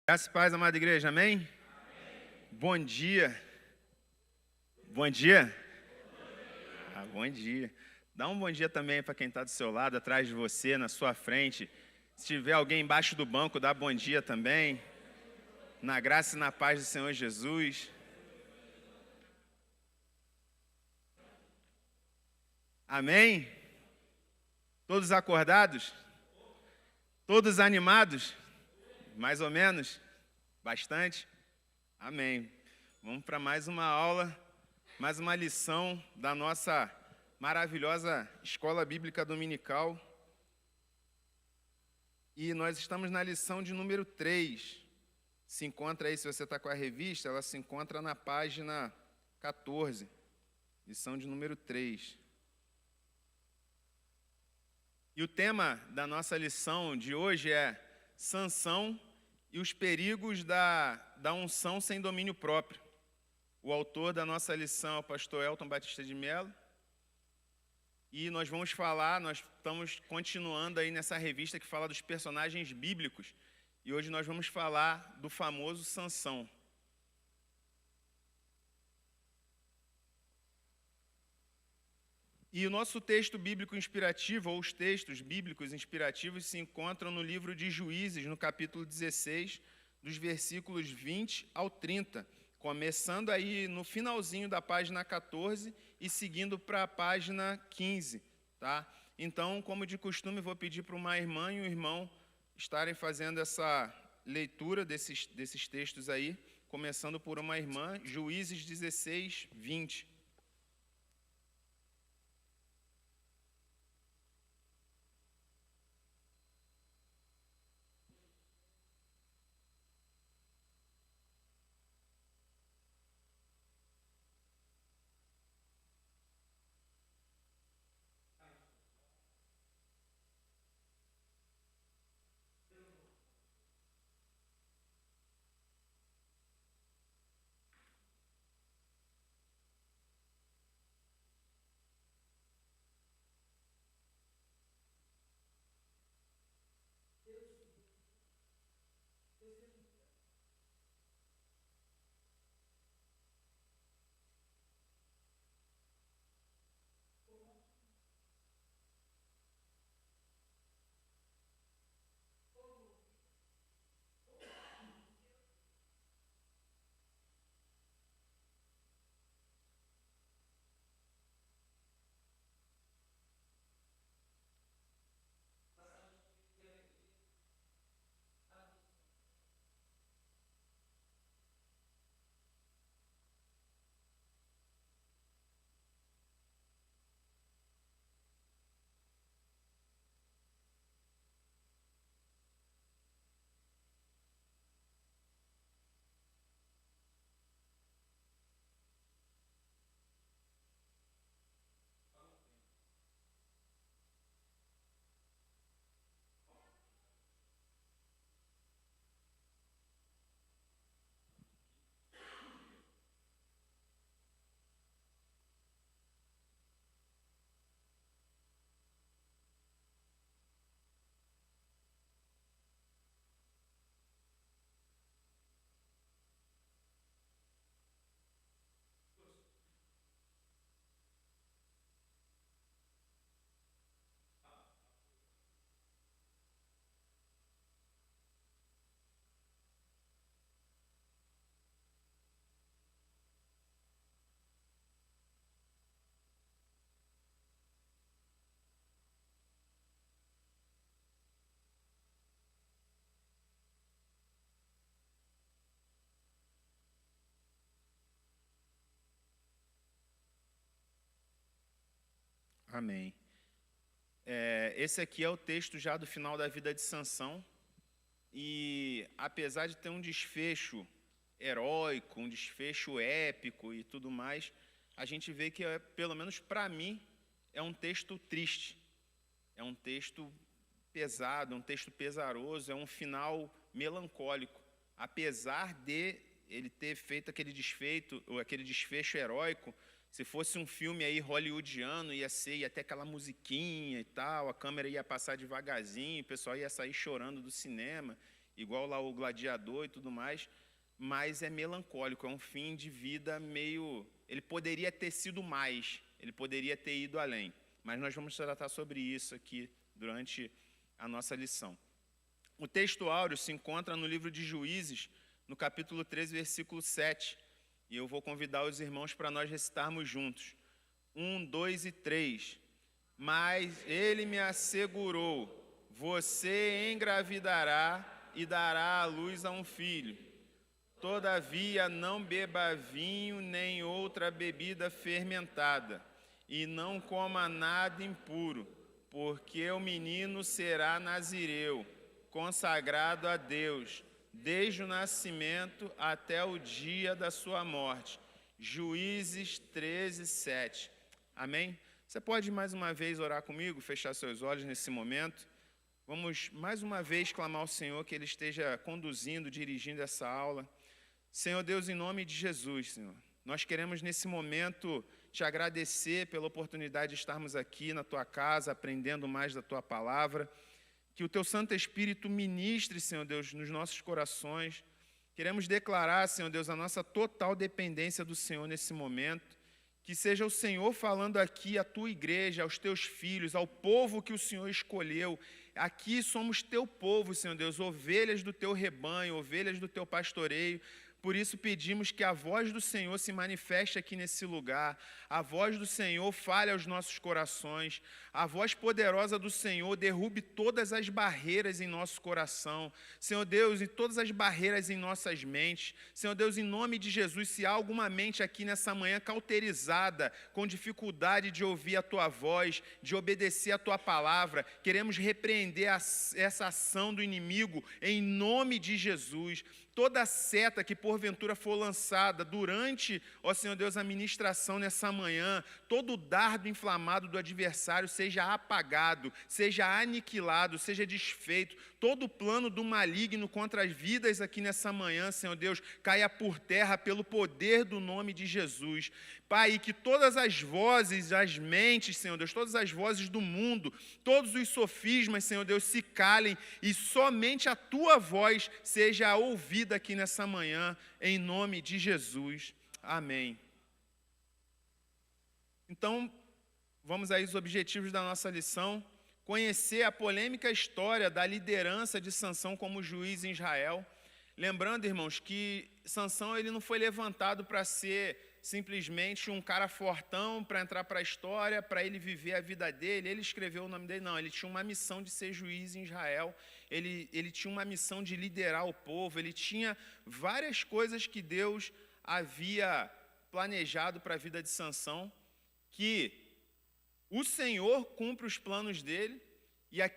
Graça e paz, amada igreja, amém? Amém? Bom dia. Bom dia? Bom dia. Dá um bom dia também para quem está do seu lado, atrás de você, na sua frente. Se tiver alguém embaixo do banco, dá bom dia também. Na graça e na paz do Senhor Jesus. Amém? Todos acordados? Todos animados? Mais ou menos? Bastante? Amém. Vamos para mais uma aula, mais uma lição da nossa maravilhosa Escola Bíblica Dominical. E nós estamos na lição de número 3. Se encontra aí, se você está com a revista, ela se encontra na página 14. Lição de número 3. E o tema da nossa lição de hoje é Sansão e os perigos da unção sem domínio próprio. O autor da nossa lição é o pastor Elton Batista de Mello. E nós estamos continuando aí nessa revista que fala dos personagens bíblicos. E hoje nós vamos falar do famoso Sansão. E o nosso texto bíblico inspirativo, ou os textos bíblicos inspirativos, se encontram no livro de Juízes, no capítulo 16, dos versículos 20 ao 30, começando aí no finalzinho da página 14 e seguindo para a página 15, tá? Então, como de costume, vou pedir para uma irmã e um irmão estarem fazendo essa leitura desses textos aí, começando por uma irmã, Juízes 16, 20. Amém. Esse aqui é o texto já do final da vida de Sansão. E apesar de ter um desfecho heróico, um desfecho épico e tudo mais, a gente vê que, pelo menos para mim, é um texto triste. É um texto pesado, um texto pesaroso, é um final melancólico. Apesar de ele ter feito aquele desfecho heróico, se fosse um filme aí hollywoodiano, ia ter aquela musiquinha e tal, a câmera ia passar devagarzinho, o pessoal ia sair chorando do cinema, igual lá o gladiador e tudo mais, mas é melancólico, é um fim de vida meio... Ele poderia ter sido mais, ele poderia ter ido além, mas nós vamos tratar sobre isso aqui durante a nossa lição. O texto áureo se encontra no livro de Juízes, no capítulo 13, versículo 7, e eu vou convidar os irmãos para nós recitarmos juntos. 1, 2 e 3. Mas ele me assegurou, você engravidará e dará à luz a um filho. Todavia não beba vinho nem outra bebida fermentada, e não coma nada impuro, porque o menino será nazireu, consagrado a Deus, desde o nascimento até o dia da sua morte. Juízes 13, 7. Amém? Você pode mais uma vez orar comigo, fechar seus olhos nesse momento? Vamos mais uma vez clamar ao Senhor que Ele esteja conduzindo, dirigindo essa aula. Senhor Deus, em nome de Jesus, Senhor, nós queremos nesse momento te agradecer pela oportunidade de estarmos aqui na Tua casa, aprendendo mais da Tua palavra. Que o Teu Santo Espírito ministre, Senhor Deus, nos nossos corações. Queremos declarar, Senhor Deus, a nossa total dependência do Senhor nesse momento. Que seja o Senhor falando aqui à Tua igreja, aos Teus filhos, ao povo que o Senhor escolheu. Aqui somos Teu povo, Senhor Deus, ovelhas do Teu rebanho, ovelhas do Teu pastoreio. Por isso pedimos que a voz do Senhor se manifeste aqui nesse lugar, a voz do Senhor fale aos nossos corações, a voz poderosa do Senhor derrube todas as barreiras em nosso coração, Senhor Deus, e todas as barreiras em nossas mentes. Senhor Deus, em nome de Jesus, se há alguma mente aqui nessa manhã cauterizada, com dificuldade de ouvir a Tua voz, de obedecer a Tua palavra, queremos repreender essa ação do inimigo em nome de Jesus. Toda seta que porventura for lançada durante, ó Senhor Deus, a ministração nessa manhã, todo dardo inflamado do adversário seja apagado, seja aniquilado, seja desfeito. Todo plano do maligno contra as vidas aqui nessa manhã, Senhor Deus, caia por terra pelo poder do nome de Jesus. Pai, e que todas as vozes, as mentes, Senhor Deus, todas as vozes do mundo, todos os sofismas, Senhor Deus, se calem e somente a Tua voz seja ouvida aqui nessa manhã, em nome de Jesus. Amém. Então, vamos aí aos objetivos da nossa lição. Conhecer a polêmica história da liderança de Sansão como juiz em Israel. Lembrando, irmãos, que Sansão ele não foi levantado para ser simplesmente um cara fortão para entrar para a história, para ele viver a vida dele. Ele escreveu o nome dele, não. Ele tinha uma missão de ser juiz em Israel. Ele tinha uma missão de liderar o povo. Ele tinha várias coisas que Deus havia planejado para a vida de Sansão, que o Senhor cumpre os planos dele,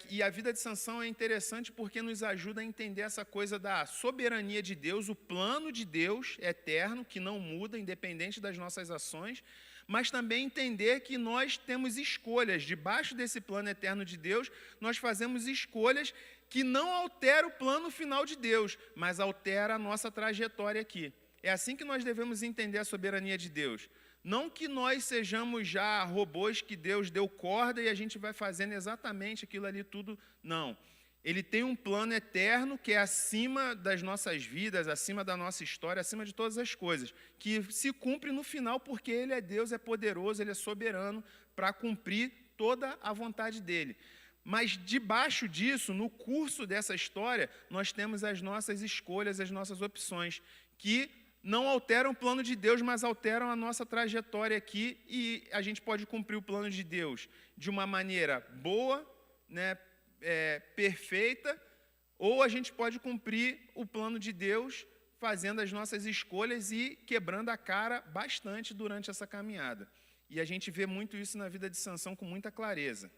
e a vida de Sansão é interessante porque nos ajuda a entender essa coisa da soberania de Deus, o plano de Deus eterno, que não muda, independente das nossas ações, mas também entender que nós temos escolhas. Debaixo desse plano eterno de Deus, nós fazemos escolhas que não alteram o plano final de Deus, mas alteram a nossa trajetória aqui. É assim que nós devemos entender a soberania de Deus. Não que nós sejamos já robôs que Deus deu corda e a gente vai fazendo exatamente aquilo ali tudo. Não. Ele tem um plano eterno que é acima das nossas vidas, acima da nossa história, acima de todas as coisas, que se cumpre no final porque Ele é Deus, é poderoso, Ele é soberano para cumprir toda a vontade dEle. Mas debaixo disso, no curso dessa história, nós temos as nossas escolhas, as nossas opções, que não alteram o plano de Deus, mas alteram a nossa trajetória aqui, e a gente pode cumprir o plano de Deus de uma maneira boa, né, perfeita, ou a gente pode cumprir o plano de Deus fazendo as nossas escolhas e quebrando a cara bastante durante essa caminhada. E a gente vê muito isso na vida de Sansão com muita clareza.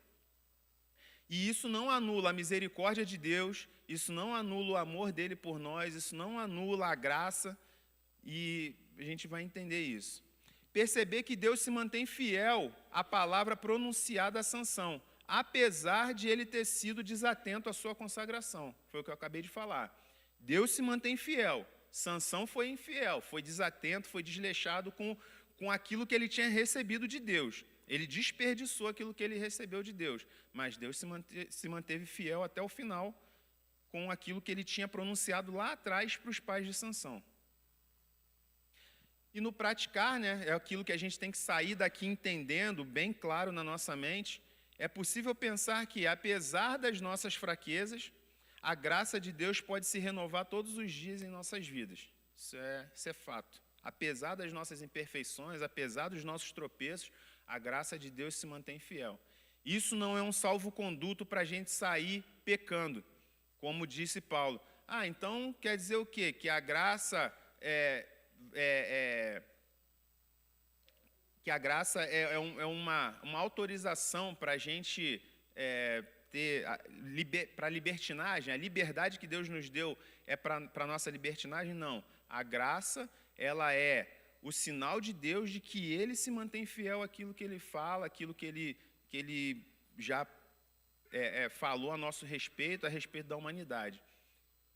E isso não anula a misericórdia de Deus, isso não anula o amor dele por nós, isso não anula a graça. E a gente vai entender isso. Perceber que Deus se mantém fiel à palavra pronunciada a Sansão, apesar de ele ter sido desatento à sua consagração. Foi o que eu acabei de falar. Deus se mantém fiel. Sansão foi infiel, foi desatento, foi desleixado com aquilo que ele tinha recebido de Deus. Ele desperdiçou aquilo que ele recebeu de Deus. Mas Deus se manteve fiel até o final com aquilo que ele tinha pronunciado lá atrás para os pais de Sansão. E no praticar, né, é aquilo que a gente tem que sair daqui entendendo, bem claro na nossa mente, é possível pensar que, apesar das nossas fraquezas, a graça de Deus pode se renovar todos os dias em nossas vidas. Isso é fato. Apesar das nossas imperfeições, apesar dos nossos tropeços, a graça de Deus se mantém fiel. Isso não é um salvo-conduto para a gente sair pecando, como disse Paulo. Então quer dizer o quê? Que a graça é uma autorização para a gente ter para a libertinagem. A liberdade que Deus nos deu é para a nossa libertinagem? Não. A graça, ela é o sinal de Deus de que Ele se mantém fiel àquilo que Ele fala, àquilo que Ele já falou a nosso respeito, a respeito da humanidade.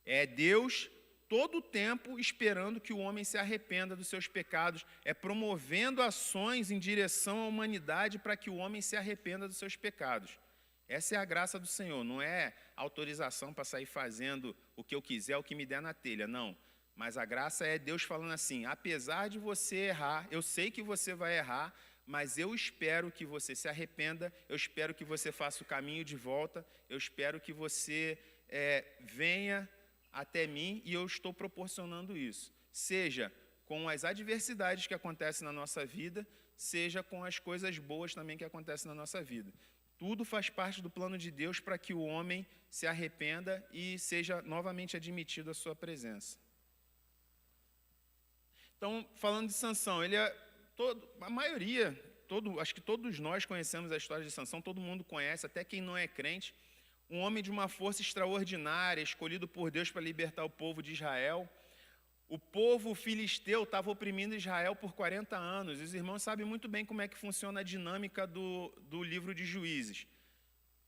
É Deus todo o tempo esperando que o homem se arrependa dos seus pecados, promovendo ações em direção à humanidade para que o homem se arrependa dos seus pecados. Essa é a graça do Senhor, não é autorização para sair fazendo o que eu quiser, o que me der na telha, não. Mas a graça é Deus falando assim, apesar de você errar, eu sei que você vai errar, mas eu espero que você se arrependa, eu espero que você faça o caminho de volta, eu espero que você venha até mim e eu estou proporcionando isso. Seja com as adversidades que acontecem na nossa vida, seja com as coisas boas também que acontecem na nossa vida. Tudo faz parte do plano de Deus para que o homem se arrependa e seja novamente admitido à sua presença. Então, falando de Sansão, acho que todos nós conhecemos a história de Sansão, todo mundo conhece, até quem não é crente. Um homem de uma força extraordinária, escolhido por Deus para libertar o povo de Israel. O povo filisteu estava oprimindo Israel por 40 anos. Os irmãos sabem muito bem como é que funciona a dinâmica do livro de Juízes.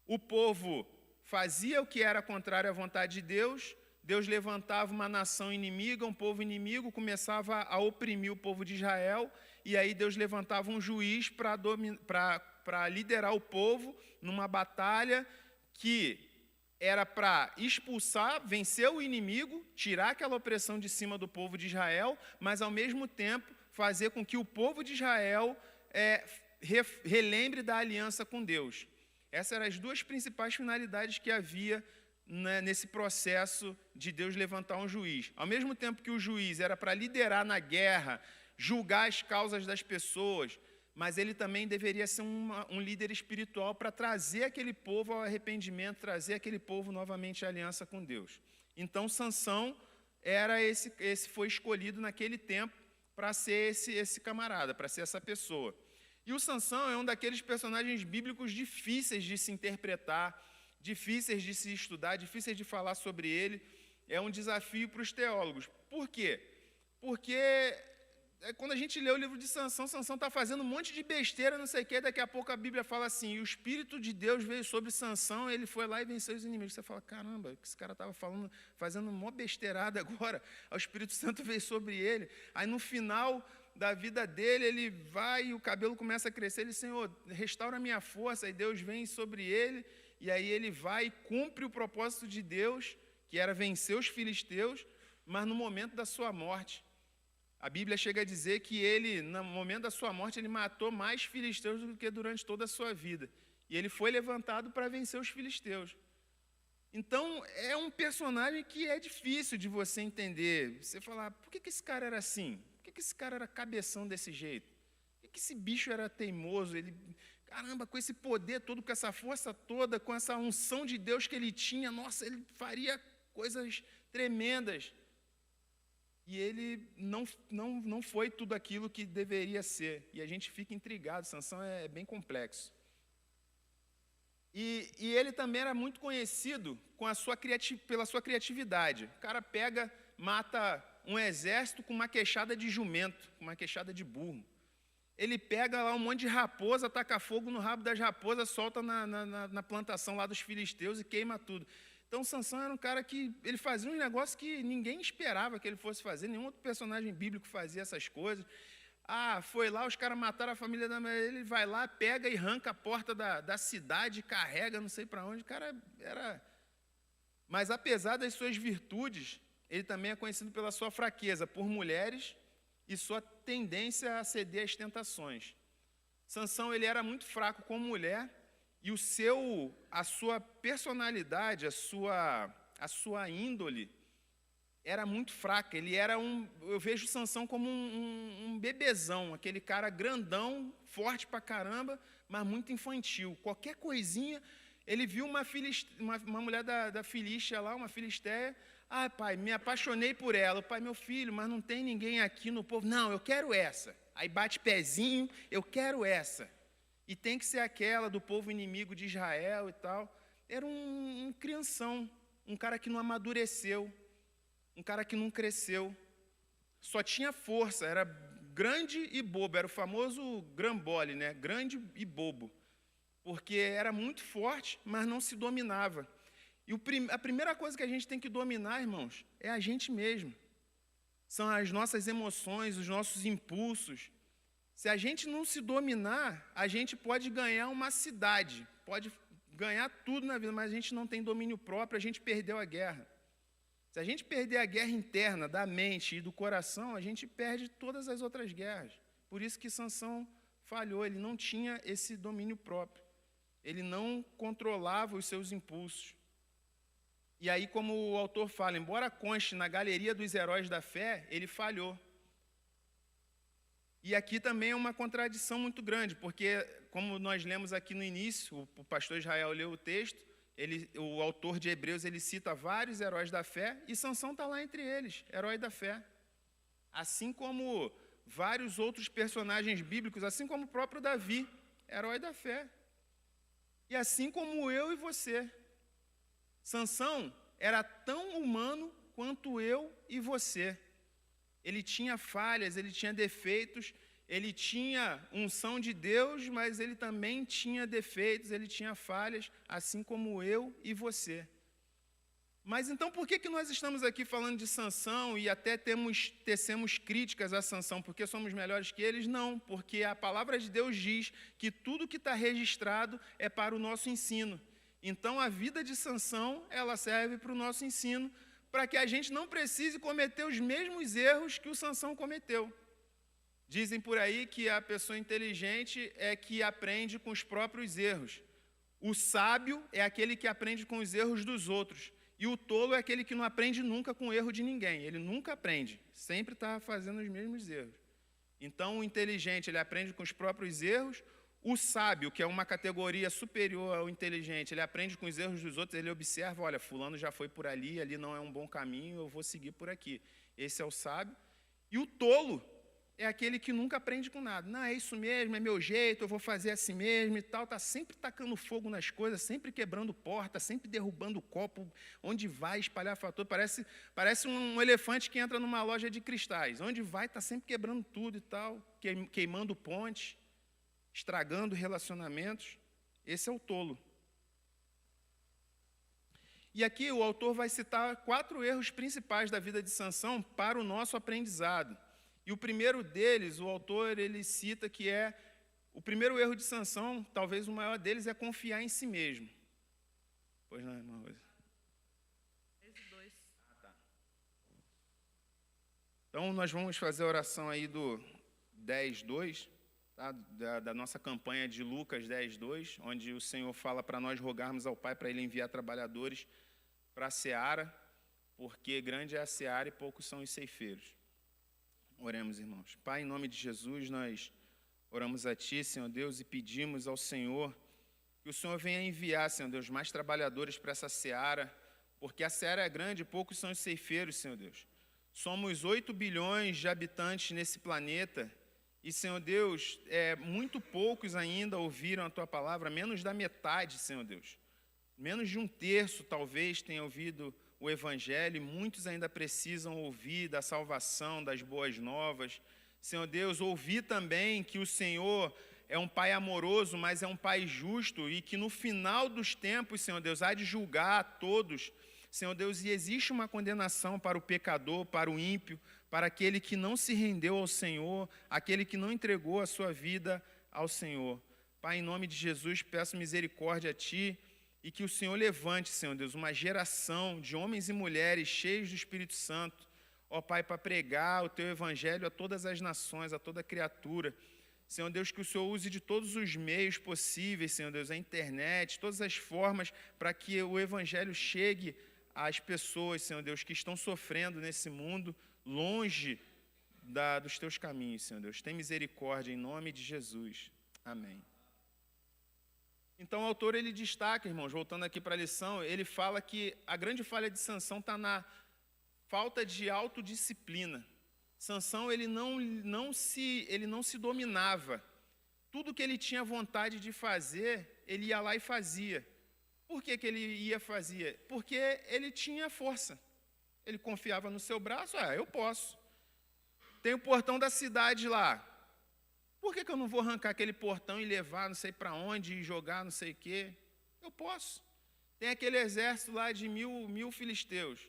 O povo fazia o que era contrário à vontade de Deus, Deus levantava uma nação inimiga, um povo inimigo, começava a oprimir o povo de Israel, e aí Deus levantava um juiz para liderar o povo numa batalha que era para expulsar, vencer o inimigo, tirar aquela opressão de cima do povo de Israel, mas ao mesmo tempo fazer com que o povo de Israel relembre da aliança com Deus. Essas eram as duas principais finalidades que havia nesse processo de Deus levantar um juiz. Ao mesmo tempo que o juiz era para liderar na guerra, julgar as causas das pessoas, mas ele também deveria ser um líder espiritual para trazer aquele povo ao arrependimento, trazer aquele povo novamente à aliança com Deus. Então, Sansão foi escolhido naquele tempo para ser esse camarada, para ser essa pessoa. E o Sansão é um daqueles personagens bíblicos difíceis de se interpretar, difíceis de se estudar, difíceis de falar sobre ele. É um desafio para os teólogos. Por quê? Porque quando a gente lê o livro de Sansão, Sansão está fazendo um monte de besteira, não sei o quê, daqui a pouco a Bíblia fala assim, e o Espírito de Deus veio sobre Sansão, ele foi lá e venceu os inimigos. Você fala, caramba, o que esse cara estava fazendo uma besteirada agora, o Espírito Santo veio sobre ele. Aí no final da vida dele, ele vai e o cabelo começa a crescer, ele, Senhor, restaura a minha força, e Deus vem sobre ele, e aí ele vai e cumpre o propósito de Deus, que era vencer os filisteus, mas no momento da sua morte. A Bíblia chega a dizer que ele, no momento da sua morte, ele matou mais filisteus do que durante toda a sua vida. E ele foi levantado para vencer os filisteus. Então, é um personagem que é difícil de você entender. Você falar, por que esse cara era assim? Por que esse cara era cabeção desse jeito? Por que esse bicho era teimoso? Caramba, com esse poder todo, com essa força toda, com essa unção de Deus que ele tinha, nossa, ele faria coisas tremendas. E ele não foi tudo aquilo que deveria ser. E a gente fica intrigado, Sansão é bem complexo. E ele também era muito conhecido pela sua criatividade. O cara mata um exército com uma queixada de jumento, com uma queixada de burro. Ele pega lá um monte de raposa, taca fogo no rabo das raposas, solta na plantação lá dos filisteus e queima tudo. Então, Sansão era um cara que ele fazia um negócio que ninguém esperava que ele fosse fazer, nenhum outro personagem bíblico fazia essas coisas. Foi lá, os caras mataram a família da mulher, ele vai lá, pega e arranca a porta da cidade, carrega, não sei para onde. O cara Mas, apesar das suas virtudes, ele também é conhecido pela sua fraqueza por mulheres e sua tendência a ceder às tentações. Sansão, ele era muito fraco como mulher e a sua personalidade, a sua índole era muito fraca. Ele era eu vejo Sansão como um bebezão, aquele cara grandão, forte pra caramba, mas muito infantil. Qualquer coisinha, ele viu uma mulher da Filístia lá, uma filisteia. Ah, pai, me apaixonei por ela. Pai, meu filho, mas não tem ninguém aqui no povo. Não, eu quero essa. Aí bate pezinho, eu quero essa. E tem que ser aquela do povo inimigo de Israel e tal. Era um crianção, um cara que não amadureceu, um cara que não cresceu. Só tinha força, era grande e bobo, era o famoso grambole, né? Grande e bobo. Porque era muito forte, mas não se dominava. E a primeira coisa que a gente tem que dominar, irmãos, é a gente mesmo. São as nossas emoções, os nossos impulsos. Se a gente não se dominar, a gente pode ganhar uma cidade, pode ganhar tudo na vida, mas a gente não tem domínio próprio, a gente perdeu a guerra. Se a gente perder a guerra interna da mente e do coração, a gente perde todas as outras guerras. Por isso que Sansão falhou, ele não tinha esse domínio próprio. Ele não controlava os seus impulsos. E aí, como o autor fala, embora conste na galeria dos heróis da fé, ele falhou. E aqui também é uma contradição muito grande, porque, como nós lemos aqui no início, o pastor Israel leu o texto, o autor de Hebreus, ele cita vários heróis da fé, e Sansão está lá entre eles, herói da fé. Assim como vários outros personagens bíblicos, assim como o próprio Davi, herói da fé. E assim como eu e você. Sansão era tão humano quanto eu e você. Ele tinha falhas, ele tinha defeitos, ele tinha unção de Deus, mas ele também tinha defeitos, ele tinha falhas, assim como eu e você. Mas então por que nós estamos aqui falando de Sansão e até tecemos críticas a Sansão? Porque somos melhores que eles? Não, porque a palavra de Deus diz que tudo que está registrado é para o nosso ensino. Então a vida de Sansão, ela serve para o nosso ensino, para que a gente não precise cometer os mesmos erros que o Sansão cometeu. Dizem por aí que a pessoa inteligente é que aprende com os próprios erros. O sábio é aquele que aprende com os erros dos outros. E o tolo é aquele que não aprende nunca com o erro de ninguém. Ele nunca aprende, sempre está fazendo os mesmos erros. Então, o inteligente, ele aprende com os próprios erros. O sábio, que é uma categoria superior ao inteligente, ele aprende com os erros dos outros, ele observa, olha, fulano já foi por ali, ali não é um bom caminho, eu vou seguir por aqui. Esse é o sábio. E o tolo é aquele que nunca aprende com nada. Não, é isso mesmo, é meu jeito, eu vou fazer assim mesmo e tal. Está sempre tacando fogo nas coisas, sempre quebrando porta, sempre derrubando copo, onde vai espalhar fator. Parece um elefante que entra numa loja de cristais. Onde vai, está sempre quebrando tudo e tal, queimando ponte, estragando relacionamentos. Esse é o tolo. E aqui o autor vai citar 4 erros principais da vida de Sansão para o nosso aprendizado. E o primeiro deles, o autor, ele cita que o primeiro erro de Sansão, talvez o maior deles, é confiar em si mesmo. Pois não, irmã Rosa? Esse 2. Ah, tá. Então, nós vamos fazer a oração aí do 10:2, tá? da nossa campanha de Lucas 10:2, onde o Senhor fala para nós rogarmos ao Pai para Ele enviar trabalhadores para a seara, porque grande é a seara e poucos são os ceifeiros. Oremos, irmãos. Pai, em nome de Jesus, nós oramos a Ti, Senhor Deus, e pedimos ao Senhor que o Senhor venha enviar, Senhor Deus, mais trabalhadores para essa seara, porque a seara é grande e poucos são os ceifeiros, Senhor Deus. Somos 8 bilhões de habitantes nesse planeta e, Senhor Deus, muito poucos ainda ouviram a Tua palavra, menos da metade, Senhor Deus. Menos de 1/3, talvez, tenha ouvido o Evangelho, e muitos ainda precisam ouvir da salvação, das boas novas. Senhor Deus, ouvir também que o Senhor é um Pai amoroso, mas é um Pai justo, e que no final dos tempos, Senhor Deus, há de julgar a todos, Senhor Deus, e existe uma condenação para o pecador, para o ímpio, para aquele que não se rendeu ao Senhor, aquele que não entregou a sua vida ao Senhor. Pai, em nome de Jesus, peço misericórdia a Ti, e que o Senhor levante, Senhor Deus, uma geração de homens e mulheres cheios do Espírito Santo, ó Pai, para pregar o Teu Evangelho a todas as nações, a toda criatura. Senhor Deus, que o Senhor use de todos os meios possíveis, Senhor Deus, a internet, todas as formas, para que o Evangelho chegue às pessoas, Senhor Deus, que estão sofrendo nesse mundo, longe dos Teus caminhos, Senhor Deus. Tem misericórdia em nome de Jesus. Amém. Então o autor, ele destaca, irmãos, voltando aqui para a lição, ele fala que a grande falha de Sansão está na falta de autodisciplina. Sansão, ele não se dominava. Tudo que ele tinha vontade de fazer, ele ia lá e fazia. Por que ele ia fazer? Porque ele tinha força. Ele confiava no seu braço, eu posso. Tem o portão da cidade lá. Por que eu não vou arrancar aquele portão e levar não sei para onde e jogar não sei o quê? Eu posso. Tem aquele exército lá de mil filisteus.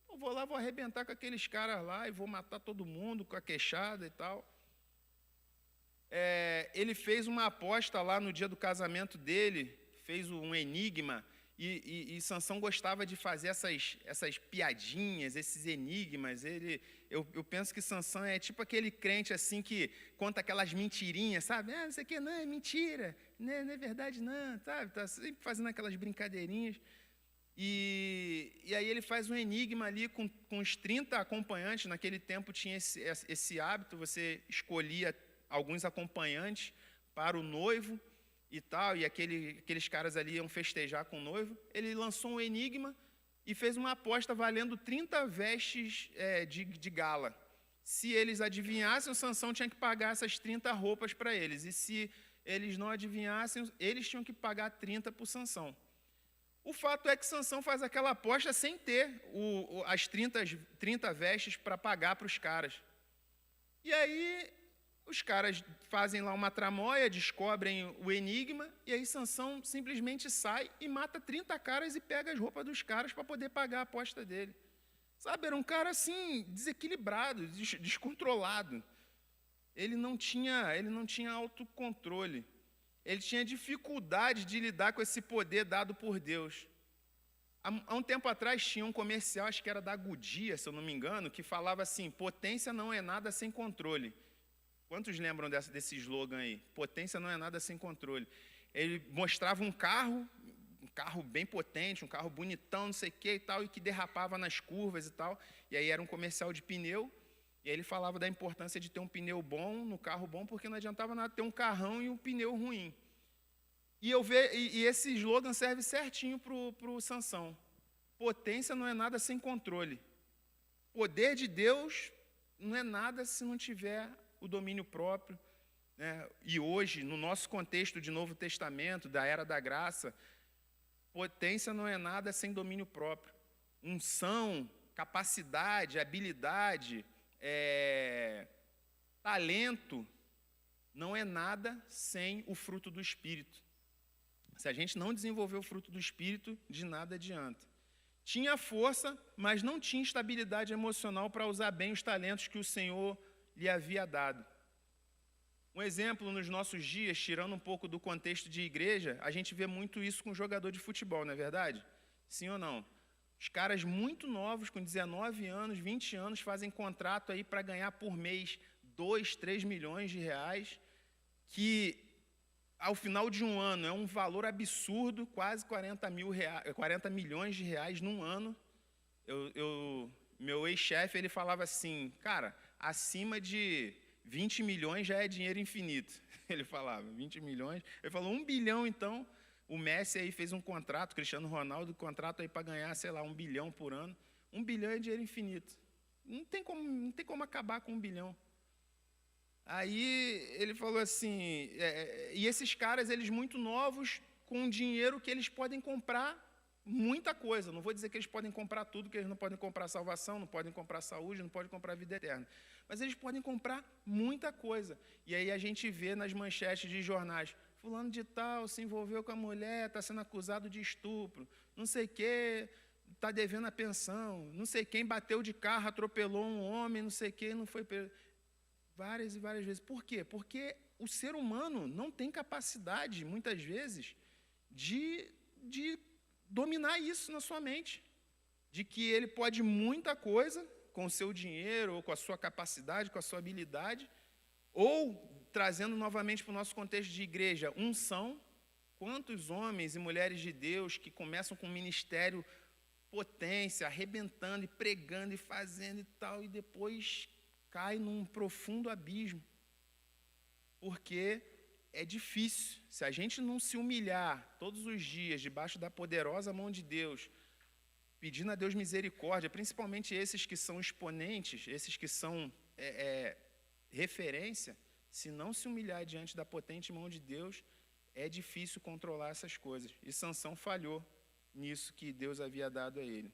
Eu vou lá, vou arrebentar com aqueles caras lá e vou matar todo mundo com a queixada e tal. Ele fez uma aposta lá no dia do casamento dele, fez um enigma, e Sansão gostava de fazer essas piadinhas, esses enigmas. Eu penso que Sansão é tipo aquele crente assim que conta aquelas mentirinhas, sabe? Não sei o que, não, é mentira, não é verdade não, sabe? Está sempre fazendo aquelas brincadeirinhas. E aí ele faz um enigma ali com os 30 acompanhantes. Naquele tempo tinha esse hábito, você escolhia alguns acompanhantes para o noivo e tal, e aqueles caras ali iam festejar com o noivo. Ele lançou um enigma e fez uma aposta valendo 30 vestes de gala. Se eles adivinhassem, o Sansão tinha que pagar essas 30 roupas para eles, e se eles não adivinhassem, eles tinham que pagar 30 para o Sansão. O fato é que Sansão faz aquela aposta sem ter as 30 vestes para pagar para os caras. E aí os caras fazem lá uma tramóia, descobrem o enigma, e aí Sansão simplesmente sai e mata 30 caras e pega as roupas dos caras para poder pagar a aposta dele. Sabe, era um cara assim, desequilibrado, descontrolado. Ele não tinha autocontrole. Ele tinha dificuldade de lidar com esse poder dado por Deus. Há um tempo atrás tinha um comercial, acho que era da Goodyear, se eu não me engano, que falava assim: potência não é nada sem controle. Quantos lembram desse slogan aí? Potência não é nada sem controle. Ele mostrava um carro bem potente, um carro bonitão, não sei o que e tal, e que derrapava nas curvas e tal. E aí era um comercial de pneu, e aí ele falava da importância de ter um pneu bom no carro bom, porque não adiantava nada ter um carrão e um pneu ruim. E esse slogan serve certinho para o Sansão. Potência não é nada sem controle. Poder de Deus não é nada se não tiver o domínio próprio, né? E hoje, no nosso contexto de Novo Testamento, da Era da Graça, potência não é nada sem domínio próprio. Unção, capacidade, habilidade, talento, não é nada sem o fruto do Espírito. Se a gente não desenvolver o fruto do Espírito, de nada adianta. Tinha força, mas não tinha estabilidade emocional para usar bem os talentos que o Senhor lhe havia dado. Um exemplo nos nossos dias, tirando um pouco do contexto de igreja, a gente vê muito isso com jogador de futebol, não é verdade? Sim ou não? Os caras muito novos, com 19 anos, 20 anos, fazem contrato aí para ganhar por mês 2, 3 milhões de reais, que ao final de um ano é um valor absurdo, quase 40 milhões de reais num ano. Meu ex-chefe, ele falava assim, cara, acima de 20 milhões já é dinheiro infinito. Ele falava, 20 milhões. Ele falou, 1 bilhão, então. O Messi aí fez um contrato, Cristiano Ronaldo, contrato aí para ganhar, sei lá, 1 bilhão por ano. 1 bilhão é dinheiro infinito. Não tem como acabar com 1 bilhão. Aí ele falou assim, e esses caras, eles muito novos, com dinheiro que eles podem comprar muita coisa. Não vou dizer que eles podem comprar tudo, que eles não podem comprar salvação, não podem comprar saúde, não podem comprar vida eterna. Mas eles podem comprar muita coisa. E aí a gente vê nas manchetes de jornais, fulano de tal se envolveu com a mulher, está sendo acusado de estupro, não sei o quê, está devendo a pensão, não sei quem bateu de carro, atropelou um homem, não sei quem, não foi preso. Várias e várias vezes. Por quê? Porque o ser humano não tem capacidade, muitas vezes, de dominar isso na sua mente, de que ele pode muita coisa com o seu dinheiro, ou com a sua capacidade, com a sua habilidade, ou, trazendo novamente para o nosso contexto de igreja, unção. Quantos homens e mulheres de Deus que começam com um ministério potência, arrebentando e pregando e fazendo e tal, e depois cai num profundo abismo, porque é difícil. Se a gente não se humilhar todos os dias debaixo da poderosa mão de Deus, pedindo a Deus misericórdia, principalmente esses que são exponentes, esses que são referência, se não se humilhar diante da potente mão de Deus, é difícil controlar essas coisas. E Sansão falhou nisso que Deus havia dado a ele.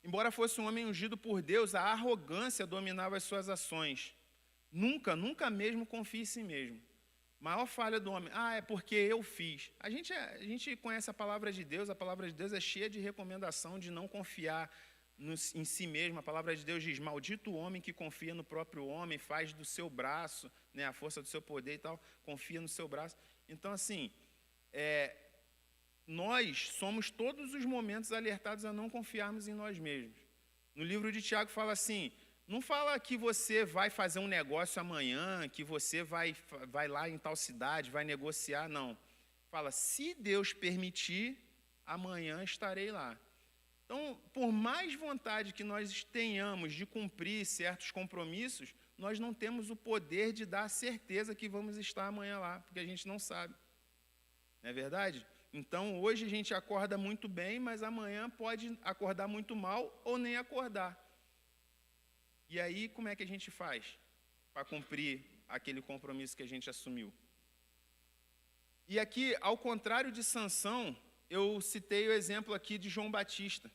Embora fosse um homem ungido por Deus, a arrogância dominava as suas ações. Nunca mesmo confie em si mesmo. Maior falha do homem, é porque eu fiz. A gente conhece a palavra de Deus é cheia de recomendação de não confiar em si mesmo. A palavra de Deus diz, maldito o homem que confia no próprio homem, faz do seu braço, né, a força do seu poder e tal, confia no seu braço. Então, assim, nós somos todos os momentos alertados a não confiarmos em nós mesmos. No livro de Tiago fala assim, não fala que você vai fazer um negócio amanhã, que você vai lá em tal cidade, vai negociar, não. Fala, se Deus permitir, amanhã estarei lá. Então, por mais vontade que nós tenhamos de cumprir certos compromissos, nós não temos o poder de dar a certeza que vamos estar amanhã lá, porque a gente não sabe. Não é verdade? Então, hoje a gente acorda muito bem, mas amanhã pode acordar muito mal ou nem acordar. E aí, como é que a gente faz para cumprir aquele compromisso que a gente assumiu? E aqui, ao contrário de Sansão, eu citei o exemplo aqui de João Batista.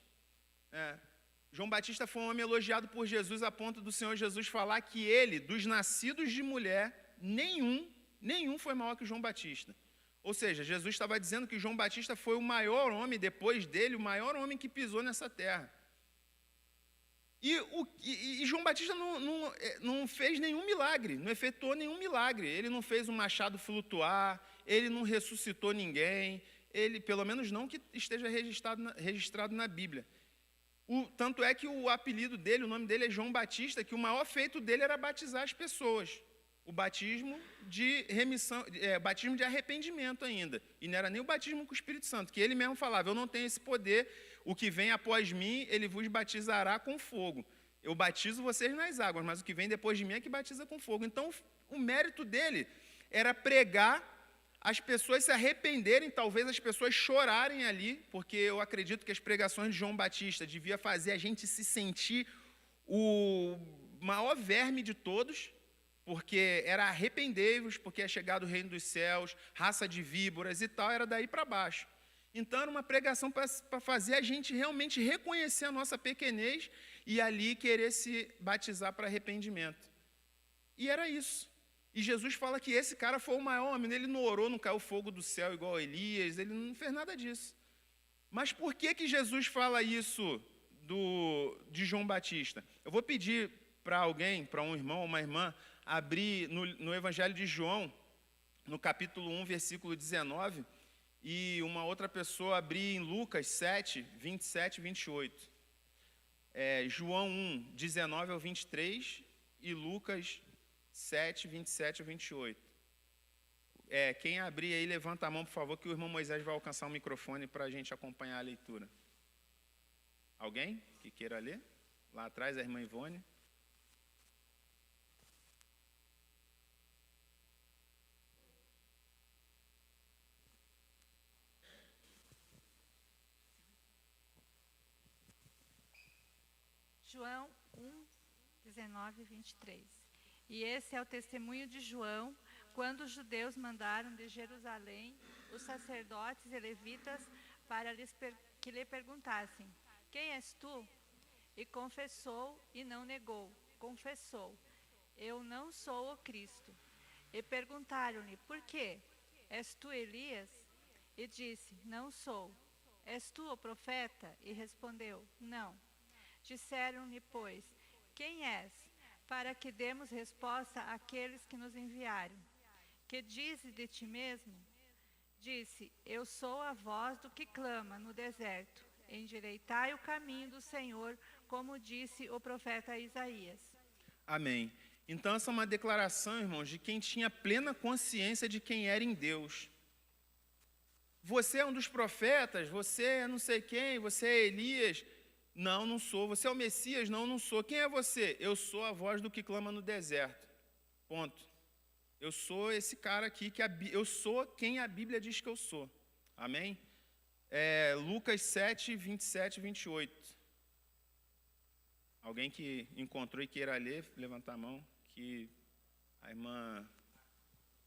João Batista foi um homem elogiado por Jesus a ponto do Senhor Jesus falar que ele, dos nascidos de mulher, nenhum foi maior que João Batista. Ou seja, Jesus estava dizendo que João Batista foi o maior homem, depois dele, o maior homem que pisou nessa terra. E João Batista não fez nenhum milagre, não efetuou nenhum milagre. Ele não fez um machado flutuar, ele não ressuscitou ninguém, ele, pelo menos não que esteja registrado na Bíblia. Tanto é que o apelido dele, o nome dele é João Batista, que o maior feito dele era batizar as pessoas. O batismo de remissão, batismo de arrependimento ainda. E não era nem o batismo com o Espírito Santo, que ele mesmo falava, eu não tenho esse poder, o que vem após mim, ele vos batizará com fogo. Eu batizo vocês nas águas, mas o que vem depois de mim é que batiza com fogo. Então, o mérito dele era pregar, as pessoas se arrependerem, talvez as pessoas chorarem ali, porque eu acredito que as pregações de João Batista devia fazer a gente se sentir o maior verme de todos, porque era arrependei-vos, porque é chegado o reino dos céus, raça de víboras e tal, era daí para baixo. Então, era uma pregação para fazer a gente realmente reconhecer a nossa pequenez e ali querer se batizar para arrependimento. E era isso. E Jesus fala que esse cara foi o maior homem, ele não orou, não caiu fogo do céu igual a Elias, ele não fez nada disso. Mas por que Jesus fala isso de João Batista? Eu vou pedir para alguém, para um irmão ou uma irmã, abrir no Evangelho de João, no capítulo 1, versículo 19, e uma outra pessoa abrir em Lucas 7, 27 e 28. João 1, 19 ao 23 e Lucas 7, 27 ao 28. Quem abrir aí, levanta a mão, por favor, que o irmão Moisés vai alcançar o microfone para a gente acompanhar a leitura. Alguém que queira ler? Lá atrás, a irmã Ivone. João 1, 19 e 23. E esse é o testemunho de João, quando os judeus mandaram de Jerusalém os sacerdotes e levitas para que lhe perguntassem, quem és tu? E confessou e não negou, confessou, eu não sou o Cristo. E perguntaram-lhe, por quê? És tu Elias? E disse, não sou. És tu o profeta? E respondeu, não. Disseram-lhe, pois, quem és? Para que demos resposta àqueles que nos enviaram. Que dizes de ti mesmo? disse: Eu sou a voz do que clama no deserto. Endireitai o caminho do Senhor, como disse o profeta Isaías. Amém. Então, essa é uma declaração, irmãos, de quem tinha plena consciência de quem era em Deus. Você é um dos profetas, você é não sei quem, você é Elias. Não, não sou. Você é o Messias? Não, não sou. Quem é você? Eu sou a voz do que clama no deserto. Ponto. Eu sou esse cara aqui, eu sou quem a Bíblia diz que eu sou. Amém? Lucas 7, 27 e 28. Alguém que encontrou e queira ler, levanta a mão, que a irmã...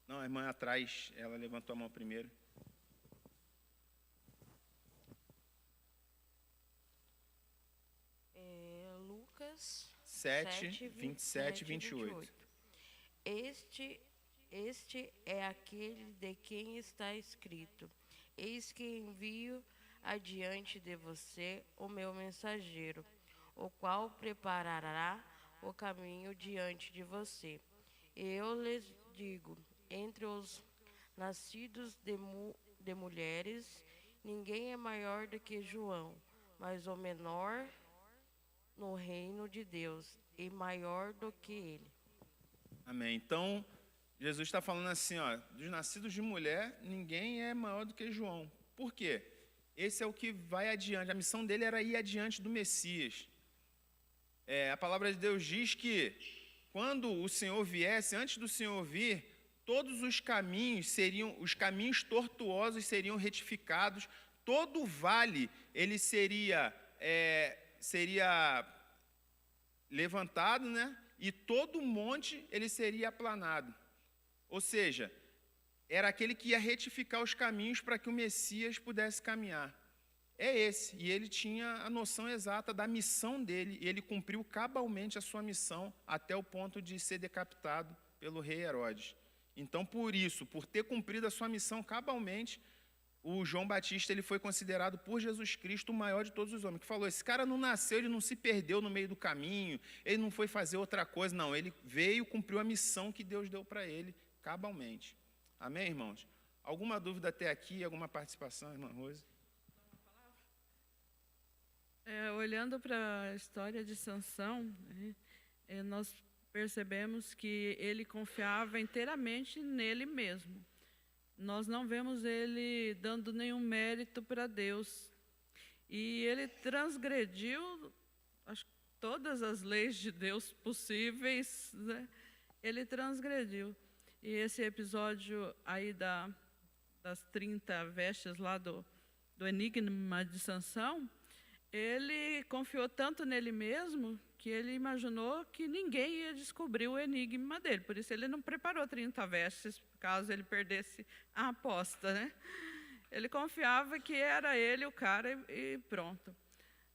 Não, a irmã atrás, ela levantou a mão primeiro. Lucas 7, 27 e 28. Este é aquele de quem está escrito: Eis que envio adiante de você o meu mensageiro, o qual preparará o caminho diante de você. Eu lhes digo, entre os nascidos de mulheres, ninguém é maior do que João, mas o menor no reino de Deus e maior do que ele. Amém. Então, Jesus está falando assim, ó, dos nascidos de mulher, ninguém é maior do que João. Por quê? Esse é o que vai adiante. A missão dele era ir adiante do Messias. A palavra de Deus diz que quando o Senhor viesse, antes do Senhor vir, todos os caminhos tortuosos seriam retificados, todo o vale ele seria levantado, né? E todo monte ele seria aplanado. Ou seja, era aquele que ia retificar os caminhos para que o Messias pudesse caminhar. É esse, e ele tinha a noção exata da missão dele, e ele cumpriu cabalmente a sua missão até o ponto de ser decapitado pelo rei Herodes. Então, por ter cumprido a sua missão cabalmente, o João Batista ele foi considerado por Jesus Cristo o maior de todos os homens, que falou, esse cara não nasceu, ele não se perdeu no meio do caminho, ele não foi fazer outra coisa, não, ele veio, cumpriu a missão que Deus deu para ele cabalmente. Amém, irmãos? Alguma dúvida até aqui, alguma participação, irmã Rose? Olhando para a história de Sansão, nós percebemos que ele confiava inteiramente nele mesmo. Nós não vemos ele dando nenhum mérito para Deus. E ele transgrediu todas as leis de Deus possíveis, né? Ele transgrediu. E esse episódio aí das 30 vestes lá do enigma de Sansão, ele confiou tanto nele mesmo que ele imaginou que ninguém ia descobrir o enigma dele. Por isso ele não preparou 30 vestes, caso ele perdesse a aposta, né? Ele confiava que era ele o cara e pronto.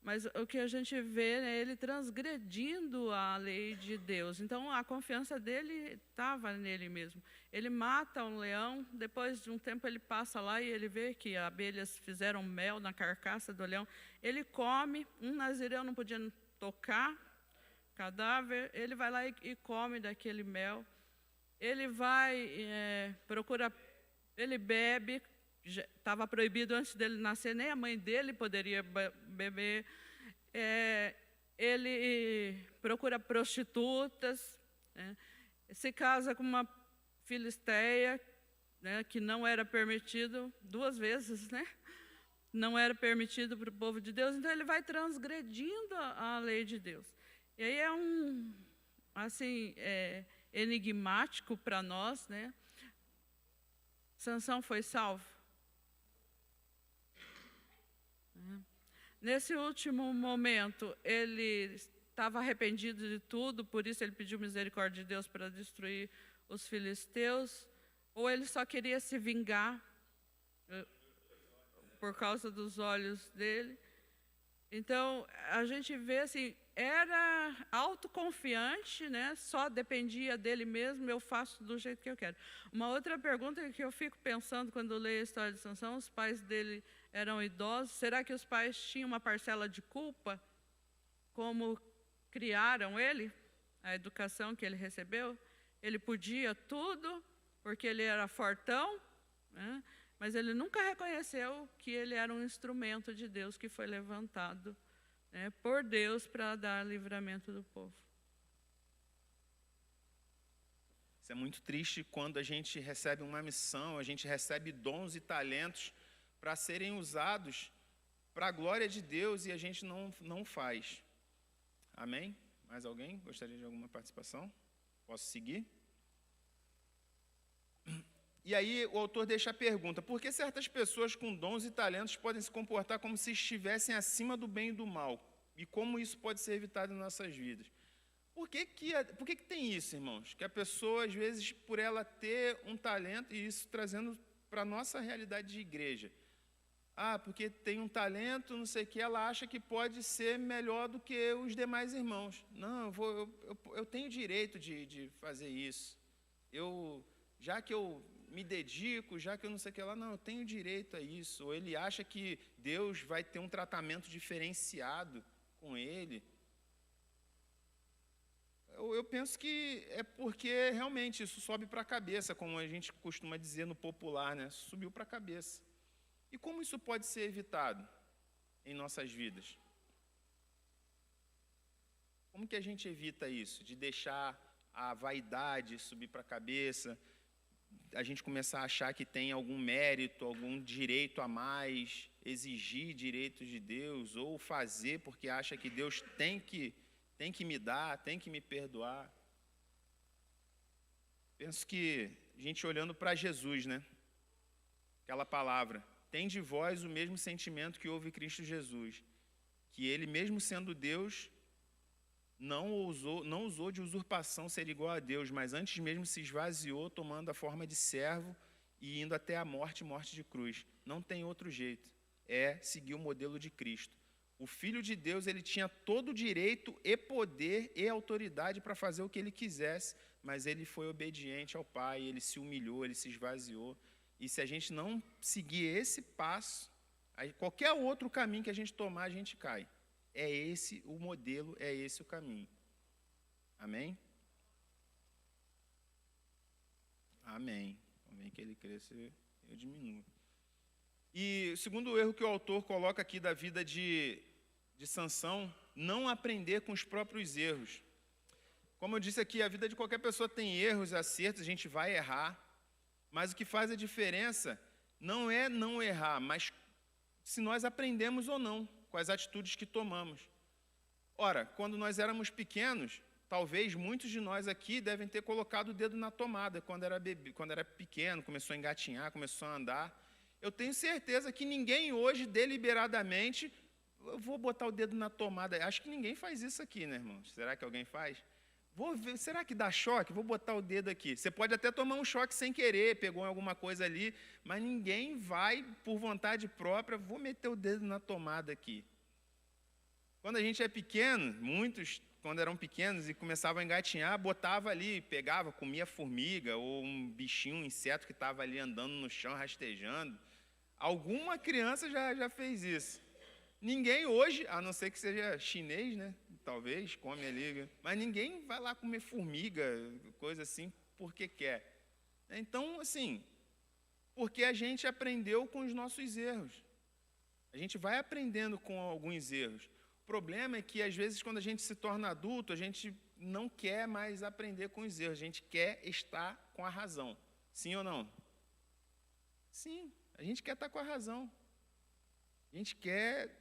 Mas o que a gente vê é ele transgredindo a lei de Deus. Então, a confiança dele estava nele mesmo. Ele mata um leão, depois de um tempo ele passa lá e ele vê que abelhas fizeram mel na carcaça do leão. Ele come, um nazireu não podia tocar cadáver, ele vai lá e come daquele mel. Ele vai, ele bebe, estava proibido antes dele nascer, nem a mãe dele poderia beber. Ele procura prostitutas, se casa com uma filisteia, né, que não era permitido, 2 vezes, né? Não era permitido para o povo de Deus, então ele vai transgredindo a lei de Deus. E aí enigmático para nós, né? Sansão foi salvo. Nesse último momento, ele estava arrependido de tudo, por isso ele pediu misericórdia de Deus para destruir os filisteus, ou ele só queria se vingar por causa dos olhos dele. Então, a gente vê assim, era autoconfiante, né? Só dependia dele mesmo, eu faço do jeito que eu quero. Uma outra pergunta que eu fico pensando quando leio a história de Sansão, os pais dele eram idosos, será que os pais tinham uma parcela de culpa? Como criaram ele, a educação que ele recebeu? Ele podia tudo, porque ele era fortão, né? mas ele nunca reconheceu que ele era um instrumento de Deus que foi levantado, né, por Deus para dar livramento do povo. Isso é muito triste quando a gente recebe uma missão, a gente recebe dons e talentos para serem usados para a glória de Deus e a gente não faz. Amém? Mais alguém gostaria de alguma participação? Posso seguir? E aí o autor deixa a pergunta: por que certas pessoas com dons e talentos podem se comportar como se estivessem acima do bem e do mal? E como isso pode ser evitado em nossas vidas? Por que tem isso, irmãos? Que a pessoa, às vezes, por ela ter um talento, e isso trazendo para a nossa realidade de igreja, porque tem um talento, não sei o que, ela acha que pode ser melhor do que os demais irmãos. Não, eu tenho direito de fazer isso. Já que eu me dedico, já que eu não sei o que lá, não, eu tenho direito a isso. Ou ele acha que Deus vai ter um tratamento diferenciado com ele. Eu penso que é porque realmente isso sobe para a cabeça, como a gente costuma dizer no popular, né? Subiu para a cabeça. E como isso pode ser evitado em nossas vidas? Como que a gente evita isso? De deixar a vaidade subir para a cabeça, a gente começar a achar que tem algum mérito, algum direito a mais, exigir direitos de Deus, ou fazer porque acha que Deus tem que me dar, tem que me perdoar. Penso que a gente olhando para Jesus, né? Aquela palavra: tende vós o mesmo sentimento que houve em Cristo Jesus, que ele, mesmo sendo Deus, não usou de usurpação ser igual a Deus, mas antes mesmo se esvaziou, tomando a forma de servo e indo até a morte de cruz. Não tem outro jeito, é seguir o modelo de Cristo. O Filho de Deus, ele tinha todo o direito e poder e autoridade para fazer o que ele quisesse, mas ele foi obediente ao Pai, ele se humilhou, ele se esvaziou. E se a gente não seguir esse passo, aí qualquer outro caminho que a gente tomar, a gente cai. É esse o modelo, é esse o caminho. Amém? Amém. Convém que ele cresça e eu diminuo. E o segundo erro que o autor coloca aqui da vida de Sansão, não aprender com os próprios erros. Como eu disse aqui, a vida de qualquer pessoa tem erros, acertos, a gente vai errar, mas o que faz a diferença não é não errar, mas se nós aprendemos ou não com as atitudes que tomamos. Ora, quando nós éramos pequenos, talvez muitos de nós aqui devem ter colocado o dedo na tomada quando era pequeno, começou a engatinhar, começou a andar. Eu tenho certeza que ninguém hoje, deliberadamente, eu vou botar o dedo na tomada. Acho que ninguém faz isso aqui, né, irmãos? Será que alguém faz? Vou ver, será que dá choque? Vou botar o dedo aqui. Você pode até tomar um choque sem querer, pegou alguma coisa ali, mas ninguém vai, por vontade própria, vou meter o dedo na tomada aqui. Quando a gente é pequeno, muitos, quando eram pequenos e começavam a engatinhar, botava ali, pegava, comia formiga ou um bichinho, um inseto que estava ali andando no chão, rastejando. Alguma criança já fez isso. Ninguém hoje, a não ser que seja chinês, né? Talvez, come ali. Mas ninguém vai lá comer formiga, coisa assim, porque quer. Então, assim, porque a gente aprendeu com os nossos erros. A gente vai aprendendo com alguns erros. O problema é que, às vezes, quando a gente se torna adulto, a gente não quer mais aprender com os erros. A gente quer estar com a razão. Sim ou não? Sim, a gente quer estar com a razão. A gente quer...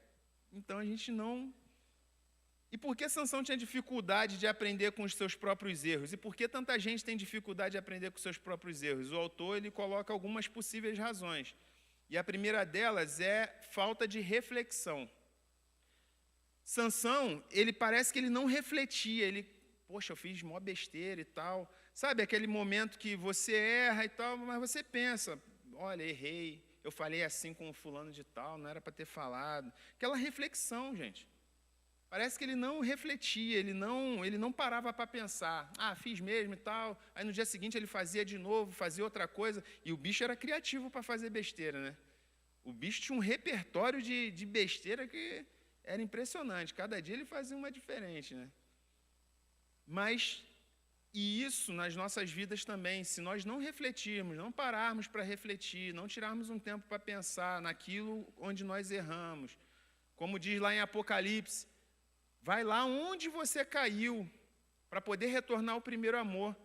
Então, a gente não... E por que Sansão tinha dificuldade de aprender com os seus próprios erros? E por que tanta gente tem dificuldade de aprender com os seus próprios erros? O autor ele coloca algumas possíveis razões. E a primeira delas é falta de reflexão. Sansão, ele parece que ele não refletia. Ele, poxa, eu fiz mó besteira e tal. Sabe aquele momento que você erra e tal, mas você pensa, olha, errei. Eu falei assim com o fulano de tal, não era para ter falado. Aquela reflexão, gente. Parece que ele não refletia, ele não parava para pensar. Fiz mesmo e tal. Aí no dia seguinte ele fazia de novo, fazia outra coisa. E o bicho era criativo para fazer besteira, né? O bicho tinha um repertório de besteira que era impressionante. Cada dia ele fazia uma diferente, né? E isso nas nossas vidas também, se nós não refletirmos, não pararmos para refletir, não tirarmos um tempo para pensar naquilo onde nós erramos, como diz lá em Apocalipse, vai lá onde você caiu, para poder retornar ao primeiro amor.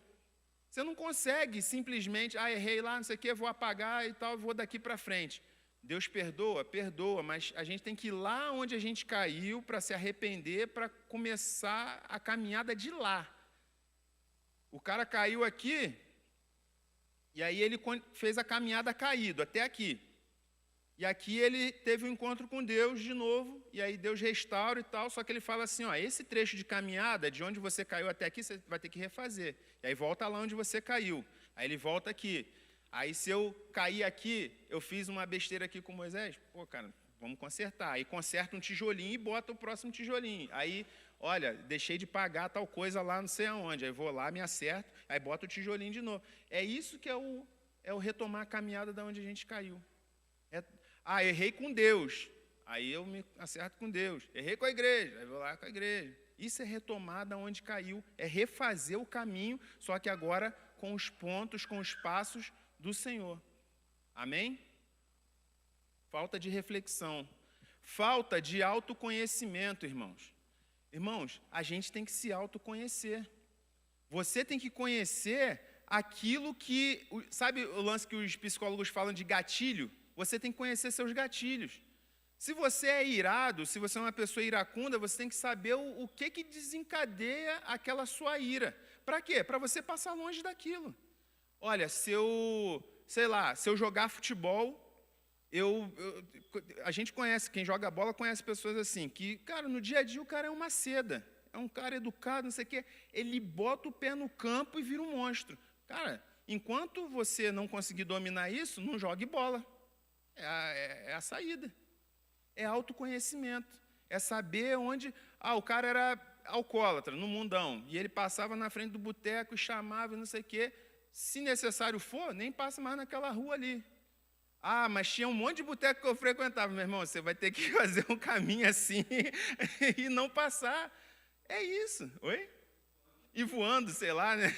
Você não consegue simplesmente, errei lá, não sei o quê, vou apagar e tal, vou daqui para frente. Deus perdoa, perdoa, mas a gente tem que ir lá onde a gente caiu para se arrepender, para começar a caminhada de lá. O cara caiu aqui, e aí ele fez a caminhada caído, até aqui. E aqui ele teve um encontro com Deus de novo, e aí Deus restaura e tal, só que ele fala assim, esse trecho de caminhada, de onde você caiu até aqui, você vai ter que refazer. E aí volta lá onde você caiu. Aí ele volta aqui. Aí se eu cair aqui, eu fiz uma besteira aqui com Moisés, cara, vamos consertar. Aí conserta um tijolinho e bota o próximo tijolinho. Aí, olha, deixei de pagar tal coisa lá não sei aonde. Aí vou lá, me acerto, aí boto o tijolinho de novo. É isso que é o retomar a caminhada da onde a gente caiu. Errei com Deus. Aí eu me acerto com Deus. Errei com a igreja, aí vou lá com a igreja. Isso é retomar da onde caiu, é refazer o caminho, só que agora com os pontos, com os passos do Senhor. Amém? Falta de reflexão. Falta de autoconhecimento, irmãos. Irmãos, a gente tem que se autoconhecer. Você tem que conhecer aquilo que... Sabe o lance que os psicólogos falam de gatilho? Você tem que conhecer seus gatilhos. Se você é irado, se você é uma pessoa iracunda, você tem que saber o que desencadeia aquela sua ira. Para quê? Para você passar longe daquilo. Olha, se eu jogar futebol, a gente conhece, quem joga bola conhece pessoas assim, que, cara, no dia a dia o cara é uma seda, é um cara educado, não sei o quê, ele bota o pé no campo e vira um monstro. Cara, enquanto você não conseguir dominar isso, não jogue bola. É a saída. É autoconhecimento. É saber onde... o cara era alcoólatra no mundão, e ele passava na frente do boteco e chamava e não sei o quê. Se necessário for, nem passa mais naquela rua ali. Mas tinha um monte de boteco que eu frequentava. Meu irmão, você vai ter que fazer um caminho assim e não passar. É isso. Oi? E voando, sei lá, né?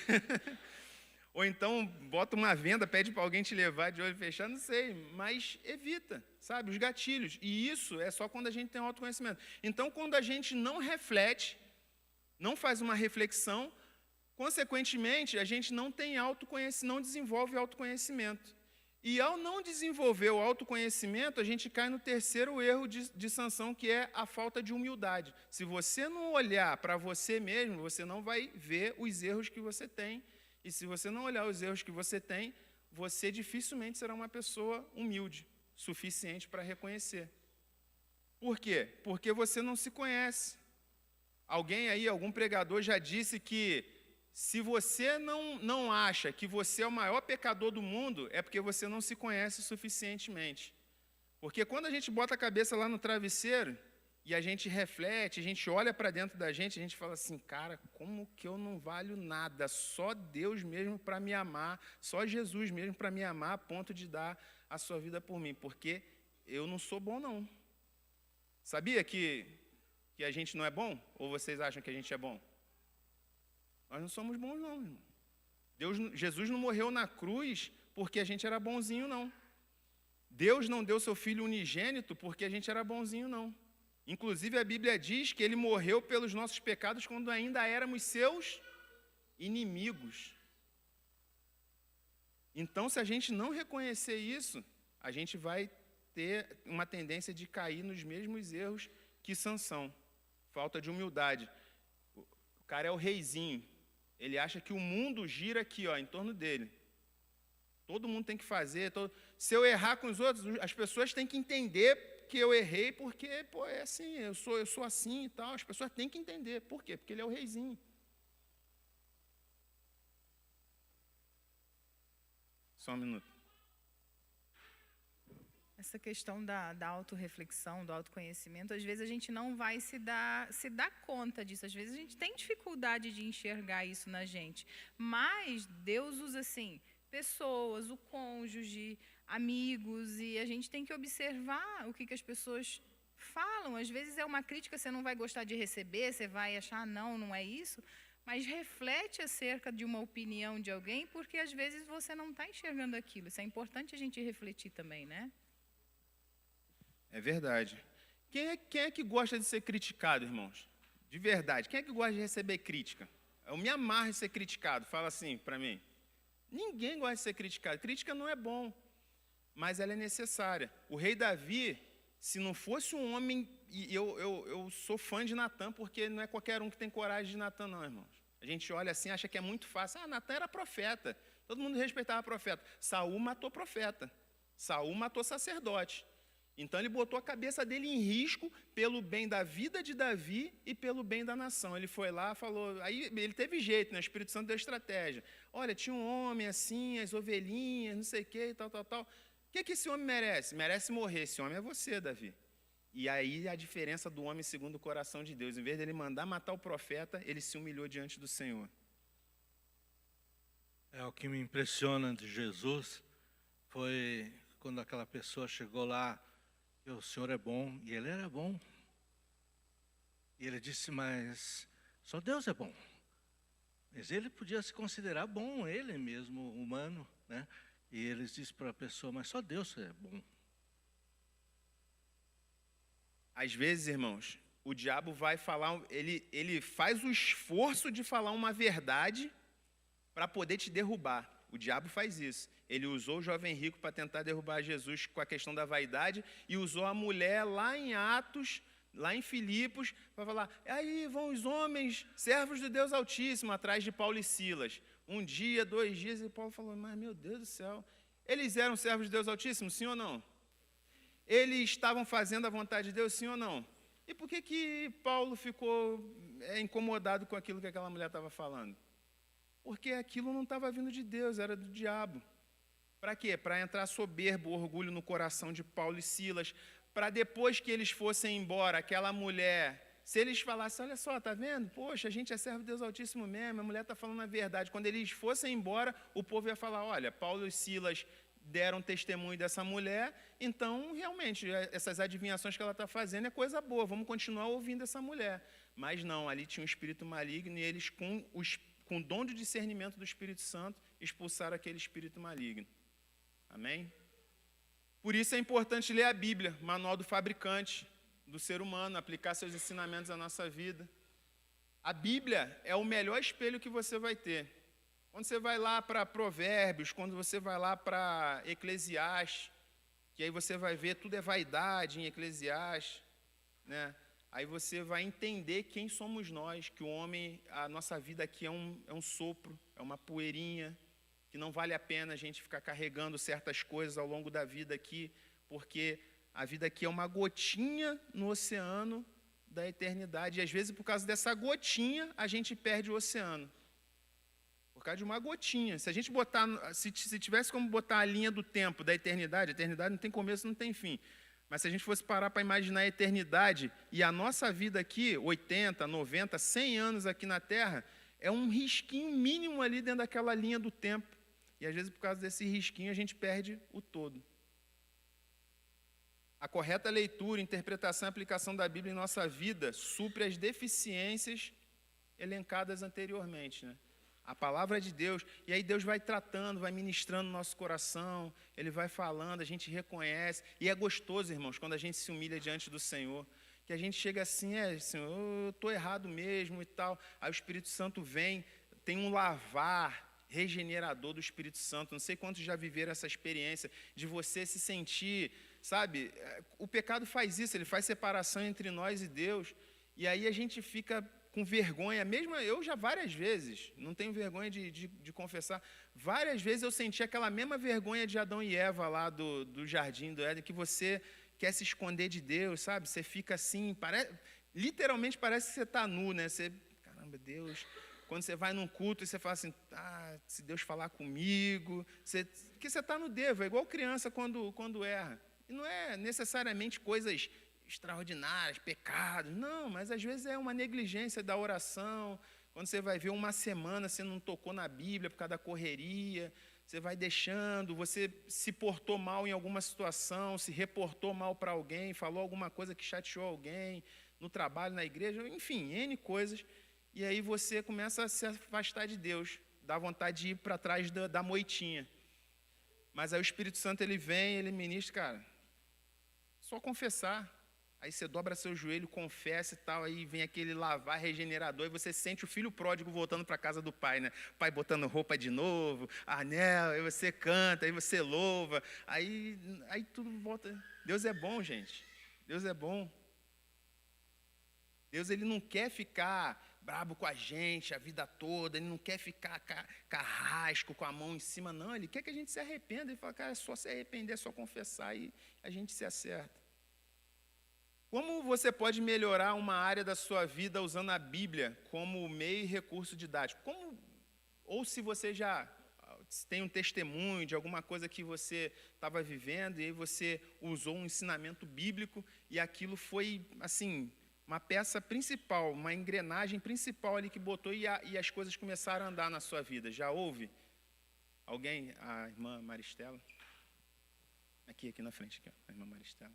Ou então, bota uma venda, pede para alguém te levar de olho fechado, não sei. Mas evita, sabe, os gatilhos. E isso é só quando a gente tem autoconhecimento. Então, quando a gente não reflete, não faz uma reflexão, consequentemente, a gente não tem autoconhecimento, não desenvolve autoconhecimento. E ao não desenvolver o autoconhecimento, a gente cai no terceiro erro de Sansão, que é a falta de humildade. Se você não olhar para você mesmo, você não vai ver os erros que você tem. E se você não olhar os erros que você tem, você dificilmente será uma pessoa humilde, suficiente para reconhecer. Por quê? Porque você não se conhece. Alguém aí, algum pregador já disse que se você não acha que você é o maior pecador do mundo, é porque você não se conhece suficientemente. Porque quando a gente bota a cabeça lá no travesseiro e a gente reflete, a gente olha para dentro da gente, a gente fala assim, cara, como que eu não valho nada? Só Deus mesmo para me amar, só Jesus mesmo para me amar a ponto de dar a sua vida por mim, porque eu não sou bom não. Sabia que a gente não é bom? Ou vocês acham que a gente é bom? Nós não somos bons não, irmão. Jesus não morreu na cruz porque a gente era bonzinho, não. Deus não deu seu Filho unigênito porque a gente era bonzinho, não. Inclusive, a Bíblia diz que Ele morreu pelos nossos pecados quando ainda éramos seus inimigos. Então, se a gente não reconhecer isso, a gente vai ter uma tendência de cair nos mesmos erros que Sansão. Falta de humildade. O cara é o reizinho. Ele acha que o mundo gira aqui, em torno dele. Todo mundo tem que fazer. Se eu errar com os outros, as pessoas têm que entender que eu errei, porque, é assim, eu sou assim e tal. As pessoas têm que entender. Por quê? Porque ele é o reizinho. Só um minuto. Essa questão da autorreflexão, do autoconhecimento, às vezes a gente não vai se dar conta disso. Às vezes a gente tem dificuldade de enxergar isso na gente. Mas Deus usa, assim, pessoas, o cônjuge, amigos, e a gente tem que observar o que as pessoas falam. Às vezes é uma crítica, você não vai gostar de receber, você vai achar, não é isso. mas reflete acerca de uma opinião de alguém, porque às vezes você não está enxergando aquilo. Isso é importante a gente refletir também, né? É verdade. Quem é que gosta de ser criticado, irmãos? De verdade. Quem é que gosta de receber crítica? Eu me amarro em ser criticado. Fala assim para mim. Ninguém gosta de ser criticado. Crítica não é bom, mas ela é necessária. O rei Davi, se não fosse um homem... E eu sou fã de Natan, porque não é qualquer um que tem coragem de Natan, não, irmãos. A gente olha assim, acha que é muito fácil. Ah, Natan era profeta. Todo mundo respeitava profeta. Saul matou profeta. Saul matou sacerdote. Então ele botou a cabeça dele em risco pelo bem da vida de Davi e pelo bem da nação. Ele foi lá, falou, aí ele teve jeito, né? O Espírito Santo deu estratégia. Olha, tinha um homem assim, as ovelhinhas, não sei o quê, tal. O que esse homem merece? Merece morrer. Esse homem é você, Davi. E aí a diferença do homem segundo o coração de Deus. Em vez dele mandar matar o profeta, ele se humilhou diante do Senhor. O que me impressiona de Jesus foi quando aquela pessoa chegou lá, que o Senhor é bom, e ele era bom. E ele disse, mas só Deus é bom. Mas ele podia se considerar bom, ele mesmo, humano, né? E ele disse para a pessoa, mas só Deus é bom. Às vezes, irmãos, o diabo vai falar, ele faz o esforço de falar uma verdade para poder te derrubar. O diabo faz isso. Ele usou o jovem rico para tentar derrubar Jesus com a questão da vaidade e usou a mulher lá em Atos, lá em Filipos, para falar, aí vão os homens, servos do Deus Altíssimo, atrás de Paulo e Silas. Um dia, 2 dias, e Paulo falou, mas meu Deus do céu, eles eram servos de Deus Altíssimo, sim ou não? Eles estavam fazendo a vontade de Deus, sim ou não? E por que Paulo ficou incomodado com aquilo que aquela mulher estava falando? Porque aquilo não estava vindo de Deus, era do diabo. Para quê? Para entrar soberbo, orgulho no coração de Paulo e Silas, para depois que eles fossem embora, aquela mulher, se eles falassem, olha só, tá vendo? Poxa, a gente é servo de Deus Altíssimo mesmo, a mulher está falando a verdade. Quando eles fossem embora, o povo ia falar, olha, Paulo e Silas deram testemunho dessa mulher, então, realmente, essas adivinhações que ela está fazendo é coisa boa, vamos continuar ouvindo essa mulher. Mas não, ali tinha um espírito maligno e eles, com o dom de discernimento do Espírito Santo, expulsaram aquele espírito maligno. Amém? Por isso é importante ler a Bíblia, manual do fabricante, do ser humano, aplicar seus ensinamentos à nossa vida. A Bíblia é o melhor espelho que você vai ter. Quando você vai lá para Provérbios, quando você vai lá para Eclesiastes, que aí você vai ver tudo é vaidade em Eclesiastes, né? Aí você vai entender quem somos nós, que o homem, a nossa vida aqui é um sopro, é uma poeirinha, que não vale a pena a gente ficar carregando certas coisas ao longo da vida aqui, porque a vida aqui é uma gotinha no oceano da eternidade. E às vezes, por causa dessa gotinha, a gente perde o oceano. Por causa de uma gotinha. Se a gente botar, se tivesse como botar a linha do tempo da eternidade, a eternidade não tem começo, não tem fim. Mas se a gente fosse parar para imaginar a eternidade e a nossa vida aqui, 80, 90, 100 anos aqui na Terra, é um risquinho mínimo ali dentro daquela linha do tempo. E às vezes, por causa desse risquinho, a gente perde o todo. A correta leitura, interpretação e aplicação da Bíblia em nossa vida supre as deficiências elencadas anteriormente, né? A palavra de Deus, e aí Deus vai tratando, vai ministrando no nosso coração, Ele vai falando, a gente reconhece, e é gostoso, irmãos, quando a gente se humilha diante do Senhor, que a gente chega assim, Senhor, eu estou errado mesmo e tal, aí o Espírito Santo vem, tem um lavar regenerador do Espírito Santo, não sei quantos já viveram essa experiência, de você se sentir, sabe, o pecado faz isso, ele faz separação entre nós e Deus, e aí a gente fica com vergonha, mesmo eu já várias vezes, não tenho vergonha de confessar, várias vezes eu senti aquela mesma vergonha de Adão e Eva lá do jardim do Éden, que você quer se esconder de Deus, sabe? Você fica assim, literalmente parece que você está nu, né? Você, caramba, Deus, quando você vai num culto e você fala assim, se Deus falar comigo, porque você está no devo, é igual criança quando erra. E não é necessariamente coisas extraordinárias, pecados, não, mas às vezes é uma negligência da oração, quando você vai ver uma semana você não tocou na Bíblia por causa da correria, você vai deixando, você se portou mal em alguma situação, se reportou mal para alguém, falou alguma coisa que chateou alguém, no trabalho, na igreja, enfim, N coisas, e aí você começa a se afastar de Deus, dá vontade de ir para trás da moitinha. Mas aí o Espírito Santo, ele vem, ele ministra, cara, só confessar. Aí você dobra seu joelho, confessa e tal, aí vem aquele lavar regenerador, e você sente o filho pródigo voltando para a casa do pai, né? O pai botando roupa de novo, anel, aí você canta, aí você louva, aí tudo volta. Deus é bom, gente. Deus é bom. Deus, ele não quer ficar brabo com a gente a vida toda, ele não quer ficar carrasco com a mão em cima, não. Ele quer que a gente se arrependa. Ele fala, cara, é só se arrepender, é só confessar e a gente se acerta. Como você pode melhorar uma área da sua vida usando a Bíblia como meio e recurso didático? Ou se você já tem um testemunho de alguma coisa que você estava vivendo e aí você usou um ensinamento bíblico e aquilo foi, assim, uma peça principal, uma engrenagem principal ali que botou e as coisas começaram a andar na sua vida. Já houve? Alguém? A irmã Maristela? Aqui na frente, aqui, ó, a irmã Maristela.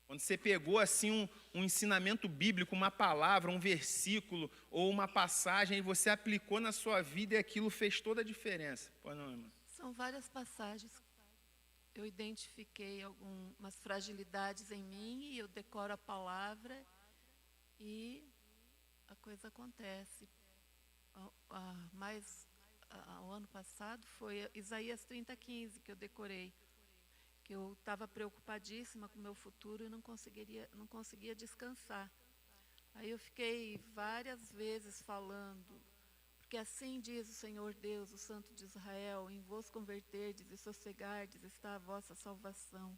Quando você pegou assim um ensinamento bíblico, uma palavra, um versículo ou uma passagem e você aplicou na sua vida e aquilo fez toda a diferença. Pois não, irmã? São várias passagens. Eu identifiquei algumas fragilidades em mim e eu decoro a palavra e a coisa acontece. O ano passado foi Isaías 30:15 que eu decorei. Que eu estava preocupadíssima com o meu futuro e não conseguia descansar. Aí eu fiquei várias vezes falando, porque assim diz o Senhor Deus, o Santo de Israel, em vos converterdes e sossegardes está a vossa salvação,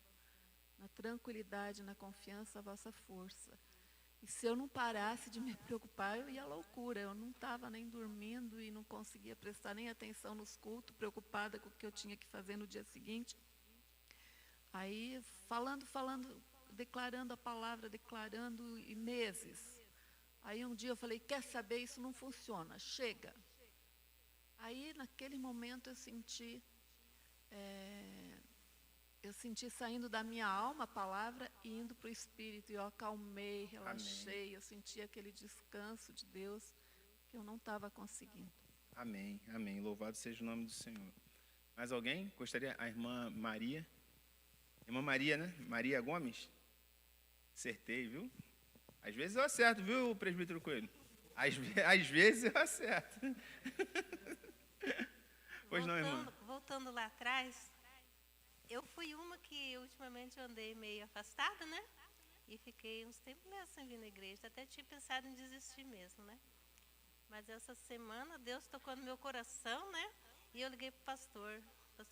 na tranquilidade, na confiança, a vossa força. E se eu não parasse de me preocupar, eu ia à loucura. Eu não estava nem dormindo e não conseguia prestar nem atenção nos cultos, preocupada com o que eu tinha que fazer no dia seguinte. Aí, falando, declarando a palavra, declarando e meses. Aí um dia eu falei, quer saber, isso não funciona, chega. Aí, naquele momento, eu senti saindo da minha alma a palavra e indo para o Espírito. E eu acalmei, relaxei, amém. Eu senti aquele descanso de Deus que eu não estava conseguindo. Amém, amém. Louvado seja o nome do Senhor. Mais alguém? Gostaria? A irmã Maria. Irmã Maria, né? Maria Gomes? Acertei, viu? Às vezes eu acerto, viu, presbítero Coelho? Às vezes eu acerto. Pois não, irmã? Voltando lá atrás, eu fui uma que ultimamente eu andei meio afastada, né? E fiquei uns tempos mesmo sem vir na igreja. Até tinha pensado em desistir mesmo, né? Mas essa semana Deus tocou no meu coração, né? E eu liguei para o pastor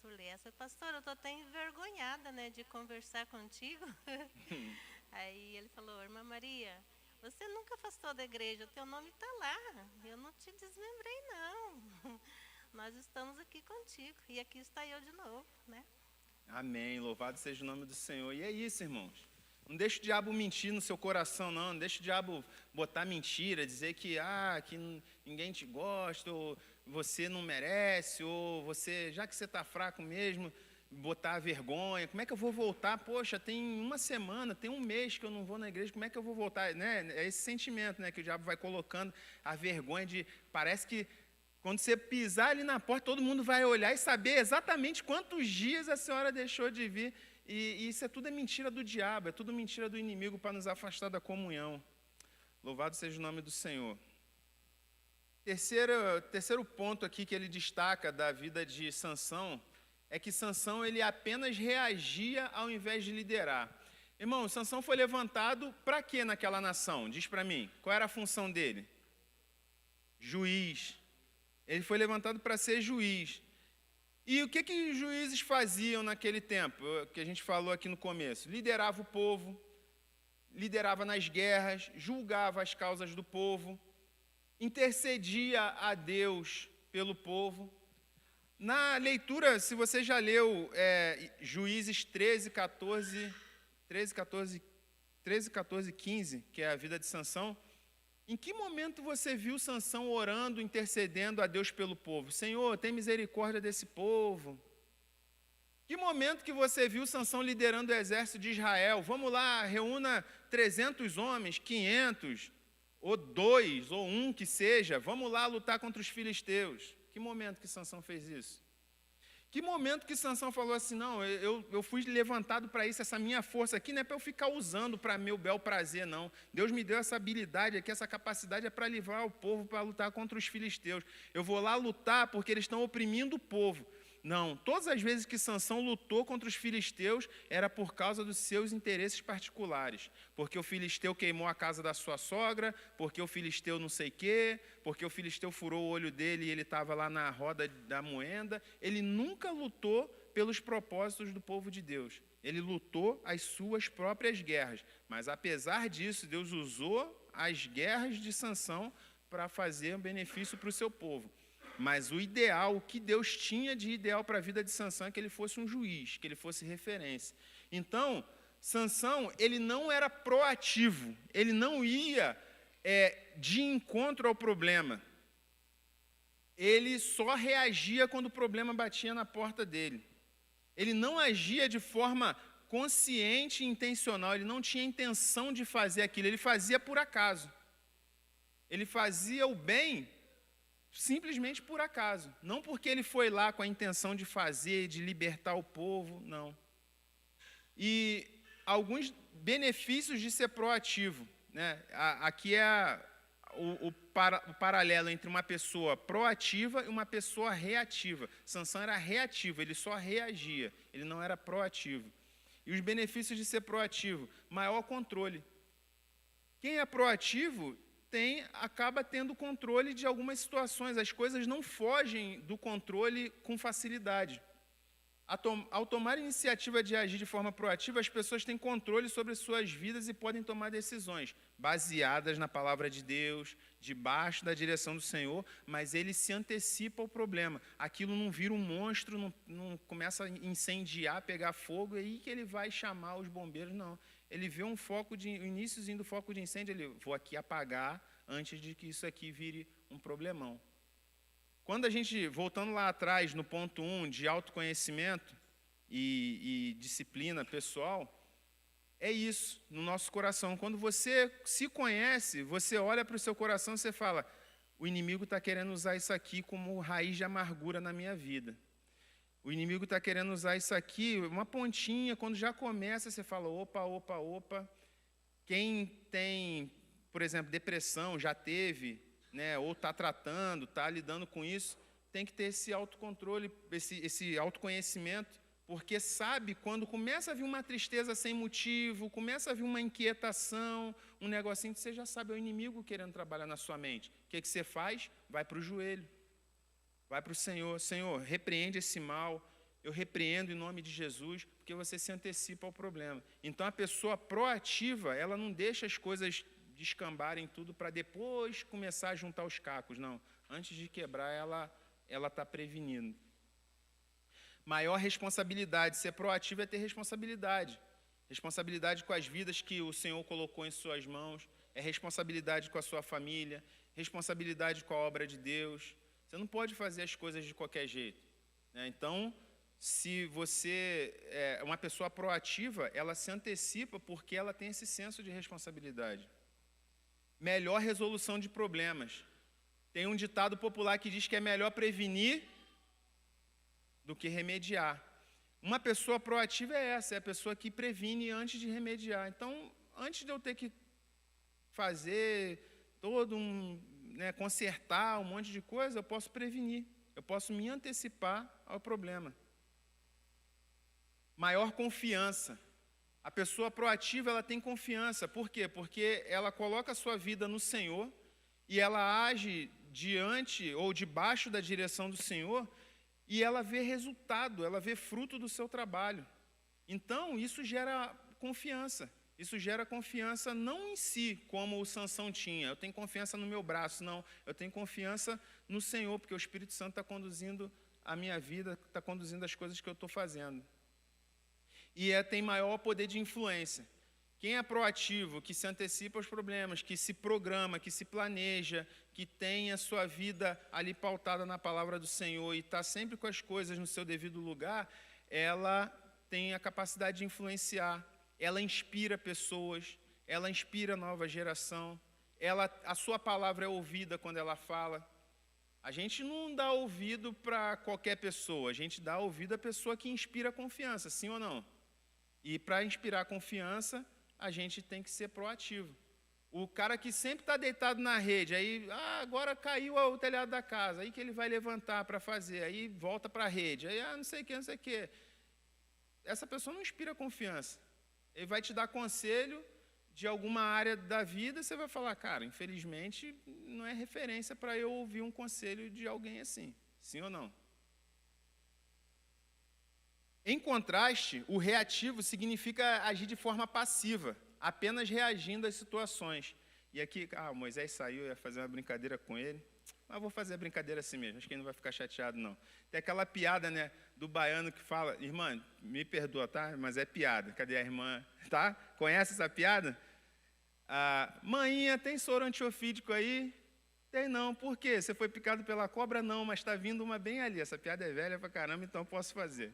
Lessa. Pastor, eu estou até envergonhada, né, de conversar contigo. Aí ele falou, irmã Maria, você nunca afastou da igreja, o teu nome está lá. Eu não te desmembrei, não. Nós estamos aqui contigo. E aqui está eu de novo, né? Amém. Louvado seja o nome do Senhor. E é isso, irmãos. Não deixe o diabo mentir no seu coração, não. Não deixe o diabo botar mentira, dizer que ninguém te gosta, ou você não merece, ou você, já que você está fraco mesmo, botar a vergonha. Como é que eu vou voltar? Poxa, tem uma semana, tem um mês que eu não vou na igreja, como é que eu vou voltar? Né? É esse sentimento, né, que o diabo vai colocando, a vergonha de... Parece que quando você pisar ali na porta, todo mundo vai olhar e saber exatamente quantos dias a senhora deixou de vir. E isso tudo é mentira do diabo, é tudo mentira do inimigo para nos afastar da comunhão. Louvado seja o nome do Senhor. Terceiro ponto aqui que ele destaca da vida de Sansão é que Sansão ele apenas reagia ao invés de liderar. Irmão, Sansão foi levantado para quê naquela nação? Diz para mim, qual era a função dele? Juiz. Ele foi levantado para ser juiz. E o que os juízes faziam naquele tempo, que a gente falou aqui no começo? Liderava o povo, liderava nas guerras, julgava as causas do povo, intercedia a Deus pelo povo. Na leitura, se você já leu Juízes 13, 14 e 15, que é a vida de Sansão, em que momento você viu Sansão orando, intercedendo a Deus pelo povo? Senhor, tem misericórdia desse povo. Que momento que você viu Sansão liderando o exército de Israel? Vamos lá, reúna 300 homens, 500. ou 2, ou 1 que seja, vamos lá lutar contra os filisteus. Que momento que Sansão fez isso? Que momento que Sansão falou assim, não, eu fui levantado para isso, essa minha força aqui não é para eu ficar usando para meu bel prazer, não. Deus me deu essa habilidade aqui, essa capacidade é para livrar o povo, para lutar contra os filisteus. Eu vou lá lutar porque eles estão oprimindo o povo. Não, todas as vezes que Sansão lutou contra os filisteus, era por causa dos seus interesses particulares. Porque o filisteu queimou a casa da sua sogra, porque o filisteu não sei o quê, porque o filisteu furou o olho dele e ele estava lá na roda da moenda. Ele nunca lutou pelos propósitos do povo de Deus. Ele lutou as suas próprias guerras. Mas, apesar disso, Deus usou as guerras de Sansão para fazer um benefício para o seu povo. Mas o ideal, o que Deus tinha de ideal para a vida de Sansão é que ele fosse um juiz, que ele fosse referência. Então, Sansão, ele não era proativo, ele não ia de encontro ao problema. Ele só reagia quando o problema batia na porta dele. Ele não agia de forma consciente e intencional, ele não tinha intenção de fazer aquilo, ele fazia por acaso. Ele fazia o bem simplesmente por acaso, não porque ele foi lá com a intenção de fazer, de libertar o povo, não. E alguns benefícios de ser proativo, né? Aqui é o paralelo entre uma pessoa proativa e uma pessoa reativa. Sansão era reativo, ele só reagia, ele não era proativo. E os benefícios de ser proativo, maior controle. Quem é proativo acaba tendo controle de algumas situações. As coisas não fogem do controle com facilidade. Ao tomar iniciativa de agir de forma proativa, as pessoas têm controle sobre suas vidas e podem tomar decisões baseadas na palavra de Deus, debaixo da direção do Senhor, mas ele se antecipa ao problema. Aquilo não vira um monstro, não começa a incendiar, pegar fogo, e aí que ele vai chamar os bombeiros, não. Ele vê o iníciozinho do foco de incêndio, ele, vou aqui apagar antes de que isso aqui vire um problemão. Quando a gente, voltando lá atrás, no ponto 1, de autoconhecimento e disciplina pessoal, é isso, no nosso coração. Quando você se conhece, você olha para o seu coração e você fala, o inimigo está querendo usar isso aqui como raiz de amargura na minha vida. O inimigo está querendo usar isso aqui, uma pontinha, quando já começa, você fala, opa. Quem tem, por exemplo, depressão, já teve, né, ou está tratando, está lidando com isso, tem que ter esse autocontrole, esse autoconhecimento, porque sabe quando começa a vir uma tristeza sem motivo, começa a vir uma inquietação, um negocinho que você já sabe, é o inimigo querendo trabalhar na sua mente. O que você faz? Vai para o joelho. Vai para o Senhor. Senhor, repreende esse mal, eu repreendo em nome de Jesus, porque você se antecipa ao problema. Então, a pessoa proativa, ela não deixa as coisas descambarem tudo para depois começar a juntar os cacos, não. Antes de quebrar, ela está prevenindo. Maior responsabilidade. Ser proativo é ter responsabilidade. Responsabilidade com as vidas que o Senhor colocou em suas mãos, é responsabilidade com a sua família, responsabilidade com a obra de Deus. Você não pode fazer as coisas de qualquer jeito, né? Então, se você é uma pessoa proativa, ela se antecipa porque ela tem esse senso de responsabilidade. Melhor resolução de problemas. Tem um ditado popular que diz que é melhor prevenir do que remediar. Uma pessoa proativa é essa, é a pessoa que previne antes de remediar. Então, antes de eu ter que fazer consertar um monte de coisa, eu posso prevenir, eu posso me antecipar ao problema. Maior confiança. A pessoa proativa, ela tem confiança. Por quê? Porque ela coloca a sua vida no Senhor e ela age diante ou debaixo da direção do Senhor e ela vê resultado, ela vê fruto do seu trabalho. Então, isso gera confiança. Isso gera confiança não em si, como o Sansão tinha. Eu tenho confiança no meu braço, não. Eu tenho confiança no Senhor, porque o Espírito Santo está conduzindo a minha vida, está conduzindo as coisas que eu estou fazendo. E tem maior poder de influência. Quem é proativo, que se antecipa aos problemas, que se programa, que se planeja, que tem a sua vida ali pautada na palavra do Senhor e está sempre com as coisas no seu devido lugar, ela tem a capacidade de influenciar, ela inspira pessoas, ela inspira a nova geração, a sua palavra é ouvida quando ela fala. A gente não dá ouvido para qualquer pessoa, a gente dá ouvido à pessoa que inspira confiança, sim ou não? E para inspirar confiança, a gente tem que ser proativo. O cara que sempre está deitado na rede, aí agora caiu o telhado da casa, aí que ele vai levantar para fazer, aí volta para a rede, aí não sei o que, não sei o que. Essa pessoa não inspira confiança. Ele vai te dar conselho de alguma área da vida, você vai falar, cara, infelizmente não é referência para eu ouvir um conselho de alguém assim, sim ou não? Em contraste, o reativo significa agir de forma passiva, apenas reagindo às situações. E aqui, o Moisés saiu, eu ia fazer uma brincadeira com ele, mas vou fazer a brincadeira assim mesmo, acho que ele não vai ficar chateado, não. Tem aquela piada, né, do baiano que fala, irmã, me perdoa, tá? Mas é piada. Cadê a irmã? Tá? Conhece essa piada? Maninha, tem soro antiofídico aí? Tem não. Por quê? Você foi picado pela cobra? Não, mas está vindo uma bem ali. Essa piada é velha pra caramba, então posso fazer.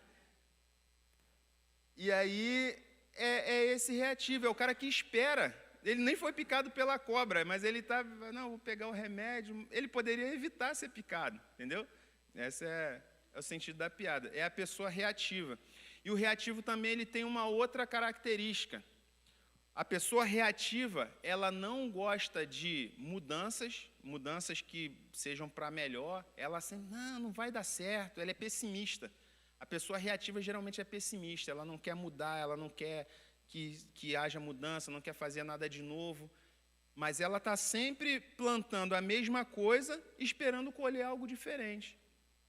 E aí, é esse reativo, é o cara que espera. Ele nem foi picado pela cobra, mas ele está, não, vou pegar o remédio. Ele poderia evitar ser picado, entendeu? Esse é o sentido da piada. É a pessoa reativa. E o reativo também ele tem uma outra característica. A pessoa reativa, ela não gosta de mudanças que sejam para melhor. Ela assim, não vai dar certo, ela é pessimista. A pessoa reativa geralmente é pessimista, ela não quer mudar, ela não quer que haja mudança, não quer fazer nada de novo. Mas ela está sempre plantando a mesma coisa, esperando colher algo diferente.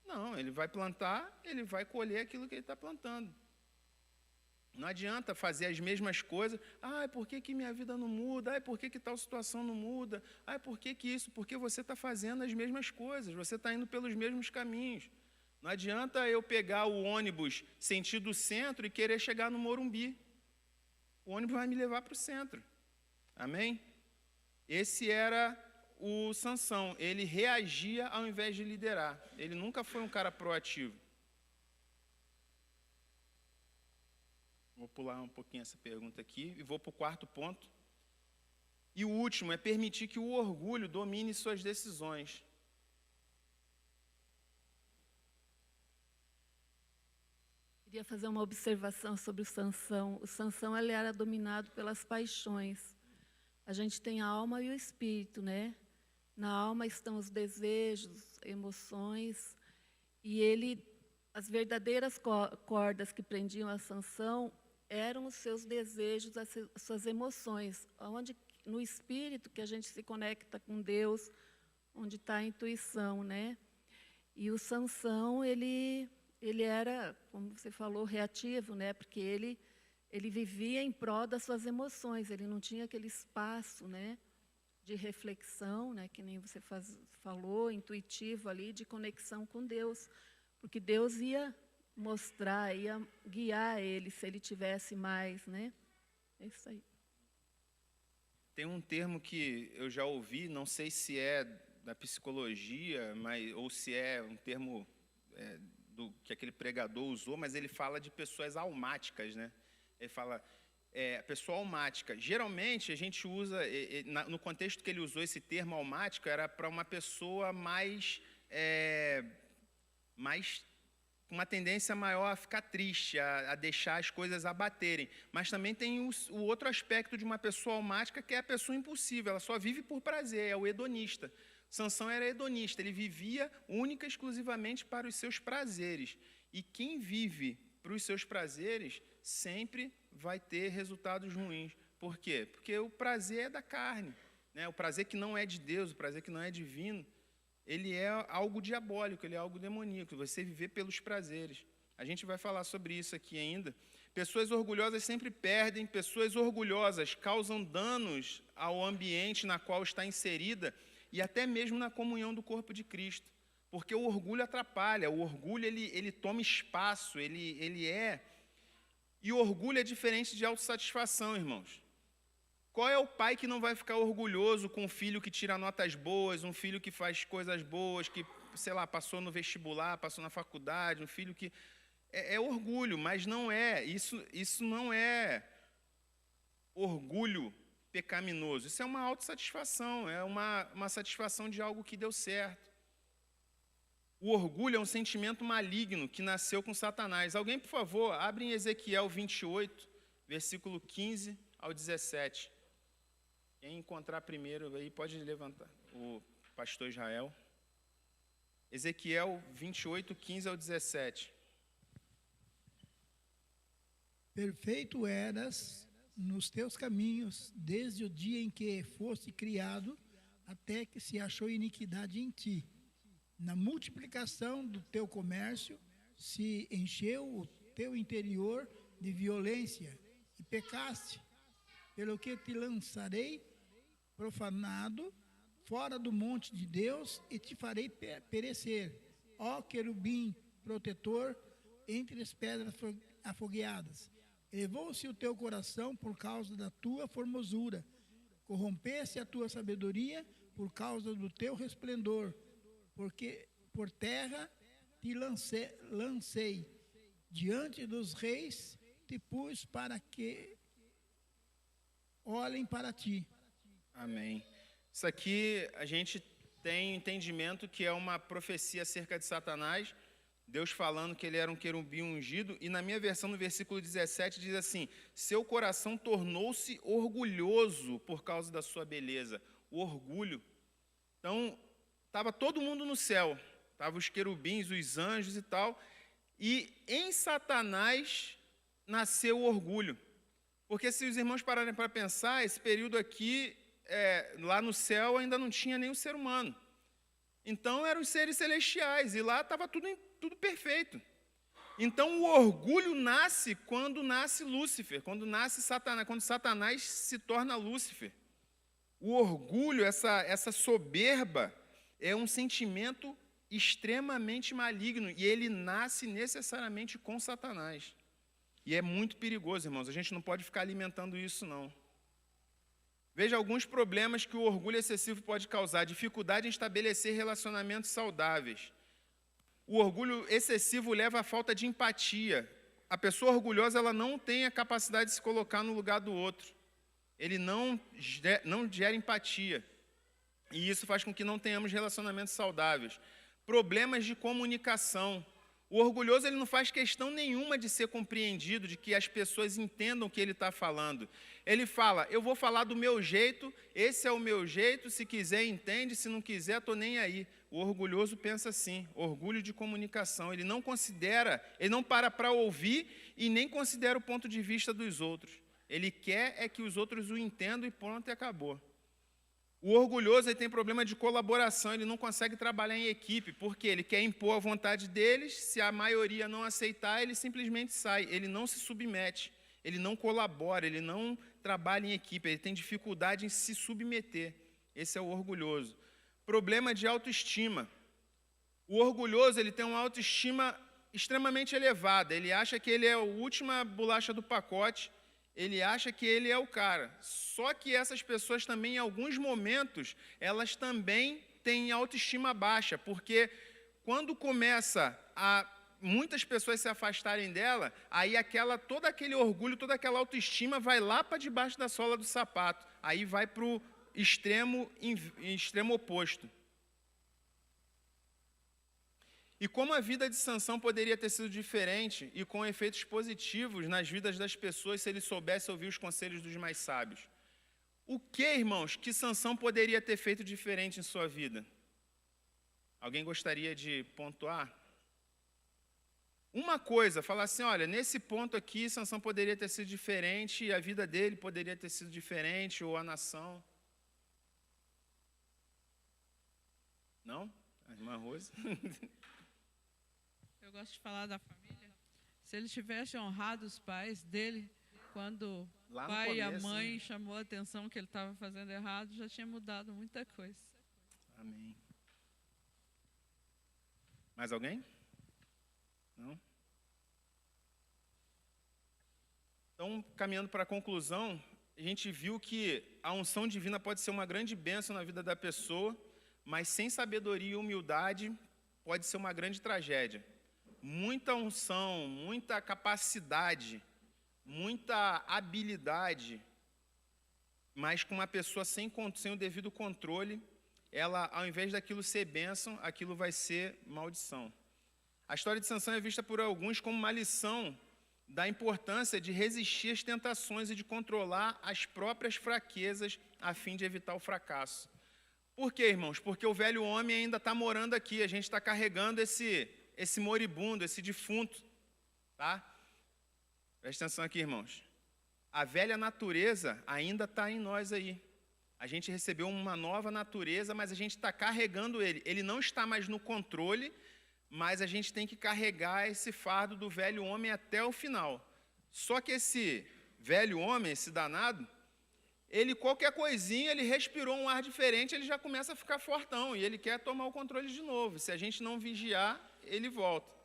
Não, ele vai plantar, ele vai colher aquilo que ele está plantando. Não adianta fazer as mesmas coisas. Por que minha vida não muda? Por que tal situação não muda? Por que isso? Porque você está fazendo as mesmas coisas, você está indo pelos mesmos caminhos. Não adianta eu pegar o ônibus sentido centro e querer chegar no Morumbi. O ônibus vai me levar para o centro. Amém? Esse era o Sansão. Ele reagia ao invés de liderar. Ele nunca foi um cara proativo. Vou pular um pouquinho essa pergunta aqui e vou para o quarto ponto. E o último é permitir que o orgulho domine suas decisões. Queria fazer uma observação sobre o Sansão. O Sansão ele era dominado pelas paixões. A gente tem a alma e o espírito, né? Na alma estão os desejos, emoções, e as verdadeiras cordas que prendiam a Sansão eram os seus desejos, as suas emoções, onde no espírito que a gente se conecta com Deus, onde está a intuição, né? E o Sansão, ele era, como você falou, reativo, né? Porque ele vivia em prol das suas emoções, ele não tinha aquele espaço, né, de reflexão, né, que nem você falou, intuitivo ali, de conexão com Deus, porque Deus ia mostrar, ia guiar ele, se ele tivesse mais, né? É isso aí. Tem um termo que eu já ouvi, não sei se é da psicologia, ou se é um termo que aquele pregador usou, mas ele fala de pessoas almáticas, né? Ele fala, pessoa almática. Geralmente, a gente usa, no contexto que ele usou esse termo almático, era para uma pessoa mais com uma tendência maior a ficar triste, a deixar as coisas abaterem. Mas também tem o outro aspecto de uma pessoa almática, que é a pessoa impulsiva, ela só vive por prazer, é o hedonista. Sansão era hedonista, ele vivia única e exclusivamente para os seus prazeres. E quem vive para os seus prazeres sempre vai ter resultados ruins. Por quê? Porque o prazer é da carne, né? O prazer que não é de Deus, o prazer que não é divino, ele é algo diabólico, ele é algo demoníaco, você viver pelos prazeres. A gente vai falar sobre isso aqui ainda. Pessoas orgulhosas sempre perdem, pessoas orgulhosas causam danos ao ambiente na qual está inserida e até mesmo na comunhão do corpo de Cristo. Porque o orgulho atrapalha, o orgulho ele toma espaço, ele é... E o orgulho é diferente de autossatisfação, irmãos. Qual é o pai que não vai ficar orgulhoso com um filho que tira notas boas, um filho que faz coisas boas, que, sei lá, passou no vestibular, passou na faculdade, um filho que... É orgulho, mas não é. Isso não é orgulho pecaminoso. Isso é uma autossatisfação, é uma satisfação de algo que deu certo. O orgulho é um sentimento maligno que nasceu com Satanás. Alguém, por favor, abre em Ezequiel 28, versículo 15 ao 17. Quem encontrar primeiro aí pode levantar. O pastor Israel. Ezequiel 28, 15 ao 17. Perfeito eras nos teus caminhos, desde o dia em que foste criado, até que se achou iniquidade em ti. Na multiplicação do teu comércio, se encheu o teu interior de violência, e pecaste, pelo que te lançarei profanado fora do monte de Deus, e te farei perecer, ó querubim protetor, entre as pedras afogueadas. Elevou-se o teu coração por causa da tua formosura, corrompesse a tua sabedoria por causa do teu resplendor, porque por terra te lancei, diante dos reis te pus para que olhem para ti. Amém. Isso aqui a gente tem entendimento que é uma profecia acerca de Satanás, Deus falando que ele era um querubim ungido, e na minha versão, no versículo 17, diz assim: seu coração tornou-se orgulhoso por causa da sua beleza. O orgulho. Então, estava todo mundo no céu, estavam os querubins, os anjos e tal, e em Satanás nasceu o orgulho. Porque se os irmãos pararem para pensar, esse período aqui, lá no céu ainda não tinha nenhum ser humano. Então eram os seres celestiais, e lá estava tudo perfeito. Então o orgulho nasce quando nasce Lúcifer, quando nasce Satanás, quando Satanás se torna Lúcifer. O orgulho, essa soberba, é um sentimento extremamente maligno, e ele nasce necessariamente com Satanás. E é muito perigoso, irmãos, a gente não pode ficar alimentando isso, não. Veja alguns problemas que o orgulho excessivo pode causar: dificuldade em estabelecer relacionamentos saudáveis. O orgulho excessivo leva à falta de empatia. A pessoa orgulhosa, ela não tem a capacidade de se colocar no lugar do outro. Ele não gera empatia. E isso faz com que não tenhamos relacionamentos saudáveis. Problemas de comunicação. O orgulhoso, ele não faz questão nenhuma de ser compreendido, de que as pessoas entendam o que ele está falando. Ele fala: eu vou falar do meu jeito, esse é o meu jeito, se quiser entende, se não quiser, estou nem aí. O orgulhoso pensa assim, orgulho de comunicação. Ele não para ouvir e nem considera o ponto de vista dos outros. Ele quer que os outros o entendam e pronto, e acabou. O orgulhoso, ele tem problema de colaboração, ele não consegue trabalhar em equipe, porque ele quer impor a vontade deles, se a maioria não aceitar, ele simplesmente sai, ele não se submete, ele não colabora, ele não trabalha em equipe, ele tem dificuldade em se submeter. Esse é o orgulhoso. Problema de autoestima. O orgulhoso, ele tem uma autoestima extremamente elevada, ele acha que ele é a última bolacha do pacote, ele acha que ele é o cara. Só que essas pessoas também, em alguns momentos, elas também têm autoestima baixa, porque quando começa a muitas pessoas se afastarem dela, aí todo aquele orgulho, toda aquela autoestima vai lá para debaixo da sola do sapato. Aí vai para o extremo oposto. E como a vida de Sansão poderia ter sido diferente e com efeitos positivos nas vidas das pessoas se ele soubesse ouvir os conselhos dos mais sábios? O que, irmãos, que Sansão poderia ter feito diferente em sua vida? Alguém gostaria de pontuar? Uma coisa, falar assim: olha, nesse ponto aqui, Sansão poderia ter sido diferente, a vida dele poderia ter sido diferente, ou a nação. Não? A irmã Rose? Eu gosto de falar da família. Se ele tivesse honrado os pais dele, quando o pai e a mãe chamou a atenção que ele estava fazendo errado, já tinha mudado muita coisa. Amém. Mais alguém? Não? Então, caminhando para a conclusão, a gente viu que a unção divina pode ser uma grande bênção na vida da pessoa, mas sem sabedoria e humildade pode ser uma grande tragédia. Muita unção, muita capacidade, muita habilidade mas com uma pessoa sem o devido controle, ela, ao invés daquilo ser bênção, aquilo vai ser maldição. A história de Sansão é vista por alguns como uma lição da importância de resistir às tentações e de controlar as próprias fraquezas a fim de evitar o fracasso. Por quê, irmãos? Porque o velho homem ainda está morando aqui, a gente está carregando esse moribundo, esse defunto, tá? Presta atenção aqui, irmãos. A velha natureza ainda está em nós aí. A gente recebeu uma nova natureza, mas a gente está carregando ele. Ele não está mais no controle, mas a gente tem que carregar esse fardo do velho homem até o final. Só que esse velho homem, esse danado, ele, qualquer coisinha, ele respirou um ar diferente, ele já começa a ficar fortão, e ele quer tomar o controle de novo. Se a gente não vigiar, ele volta.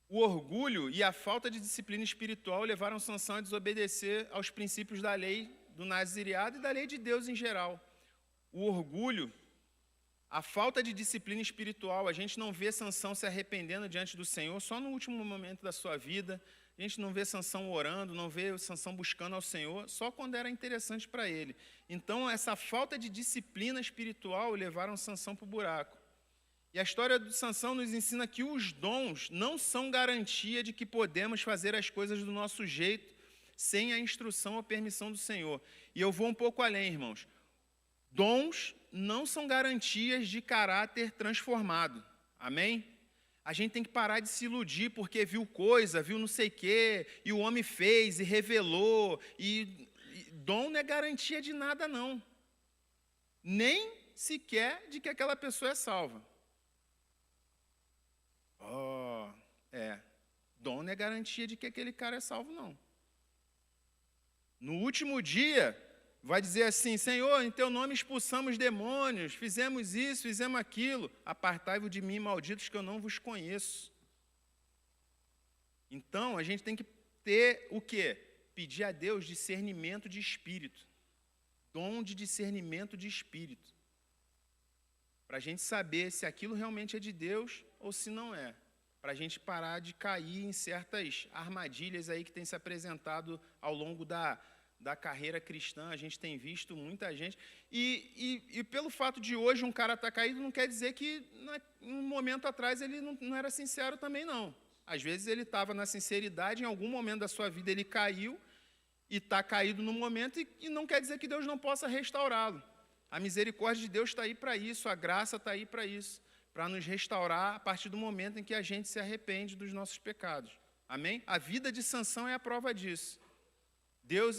O orgulho e a falta de disciplina espiritual levaram Sansão a desobedecer aos princípios da lei do nazireado e da lei de Deus em geral. O orgulho, a falta de disciplina espiritual, a gente não vê Sansão se arrependendo diante do Senhor só no último momento da sua vida. A gente não vê Sansão orando, não vê Sansão buscando ao Senhor, só quando era interessante para ele. Então, essa falta de disciplina espiritual levaram Sansão para o buraco. E a história de Sansão nos ensina que os dons não são garantia de que podemos fazer as coisas do nosso jeito, sem a instrução ou permissão do Senhor. E eu vou um pouco além, irmãos. Dons não são garantias de caráter transformado. Amém? A gente tem que parar de se iludir porque viu coisa, viu não sei o quê, e o homem fez e revelou. E dom não é garantia de nada, não. Nem sequer de que aquela pessoa é salva. Dom não é garantia de que aquele cara é salvo, não. No último dia, vai dizer assim: Senhor, em teu nome expulsamos demônios, fizemos isso, fizemos aquilo. Apartai-vos de mim, malditos, que eu não vos conheço. Então, a gente tem que ter o quê? Pedir a Deus discernimento de espírito. Dom de discernimento de espírito. Para a gente saber se aquilo realmente é de Deus ou se não é. Para a gente parar de cair em certas armadilhas aí que tem se apresentado ao longo da carreira cristã. A gente tem visto muita gente. E pelo fato de hoje um cara estar caído, não quer dizer que um momento atrás ele não era sincero também, não. Às vezes ele estava na sinceridade, em algum momento da sua vida ele caiu, e está caído no momento, e não quer dizer que Deus não possa restaurá-lo. A misericórdia de Deus está aí para isso, a graça está aí para isso, para nos restaurar a partir do momento em que a gente se arrepende dos nossos pecados. Amém? A vida de Sansão é a prova disso. Deus,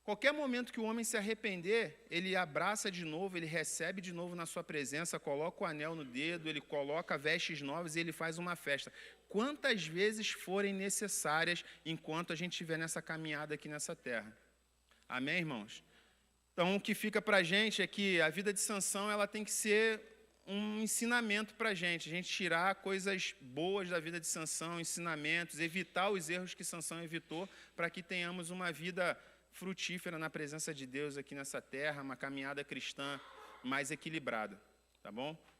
qualquer momento que o homem se arrepender, ele abraça de novo, ele recebe de novo na sua presença, coloca o anel no dedo, ele coloca vestes novas e ele faz uma festa. Quantas vezes forem necessárias enquanto a gente estiver nessa caminhada aqui nessa terra. Amém, irmãos? Então, o que fica para a gente é que a vida de Sansão ela tem que ser um ensinamento para a gente tirar coisas boas da vida de Sansão, ensinamentos, evitar os erros que Sansão evitou, para que tenhamos uma vida frutífera na presença de Deus aqui nessa terra, uma caminhada cristã mais equilibrada, tá bom?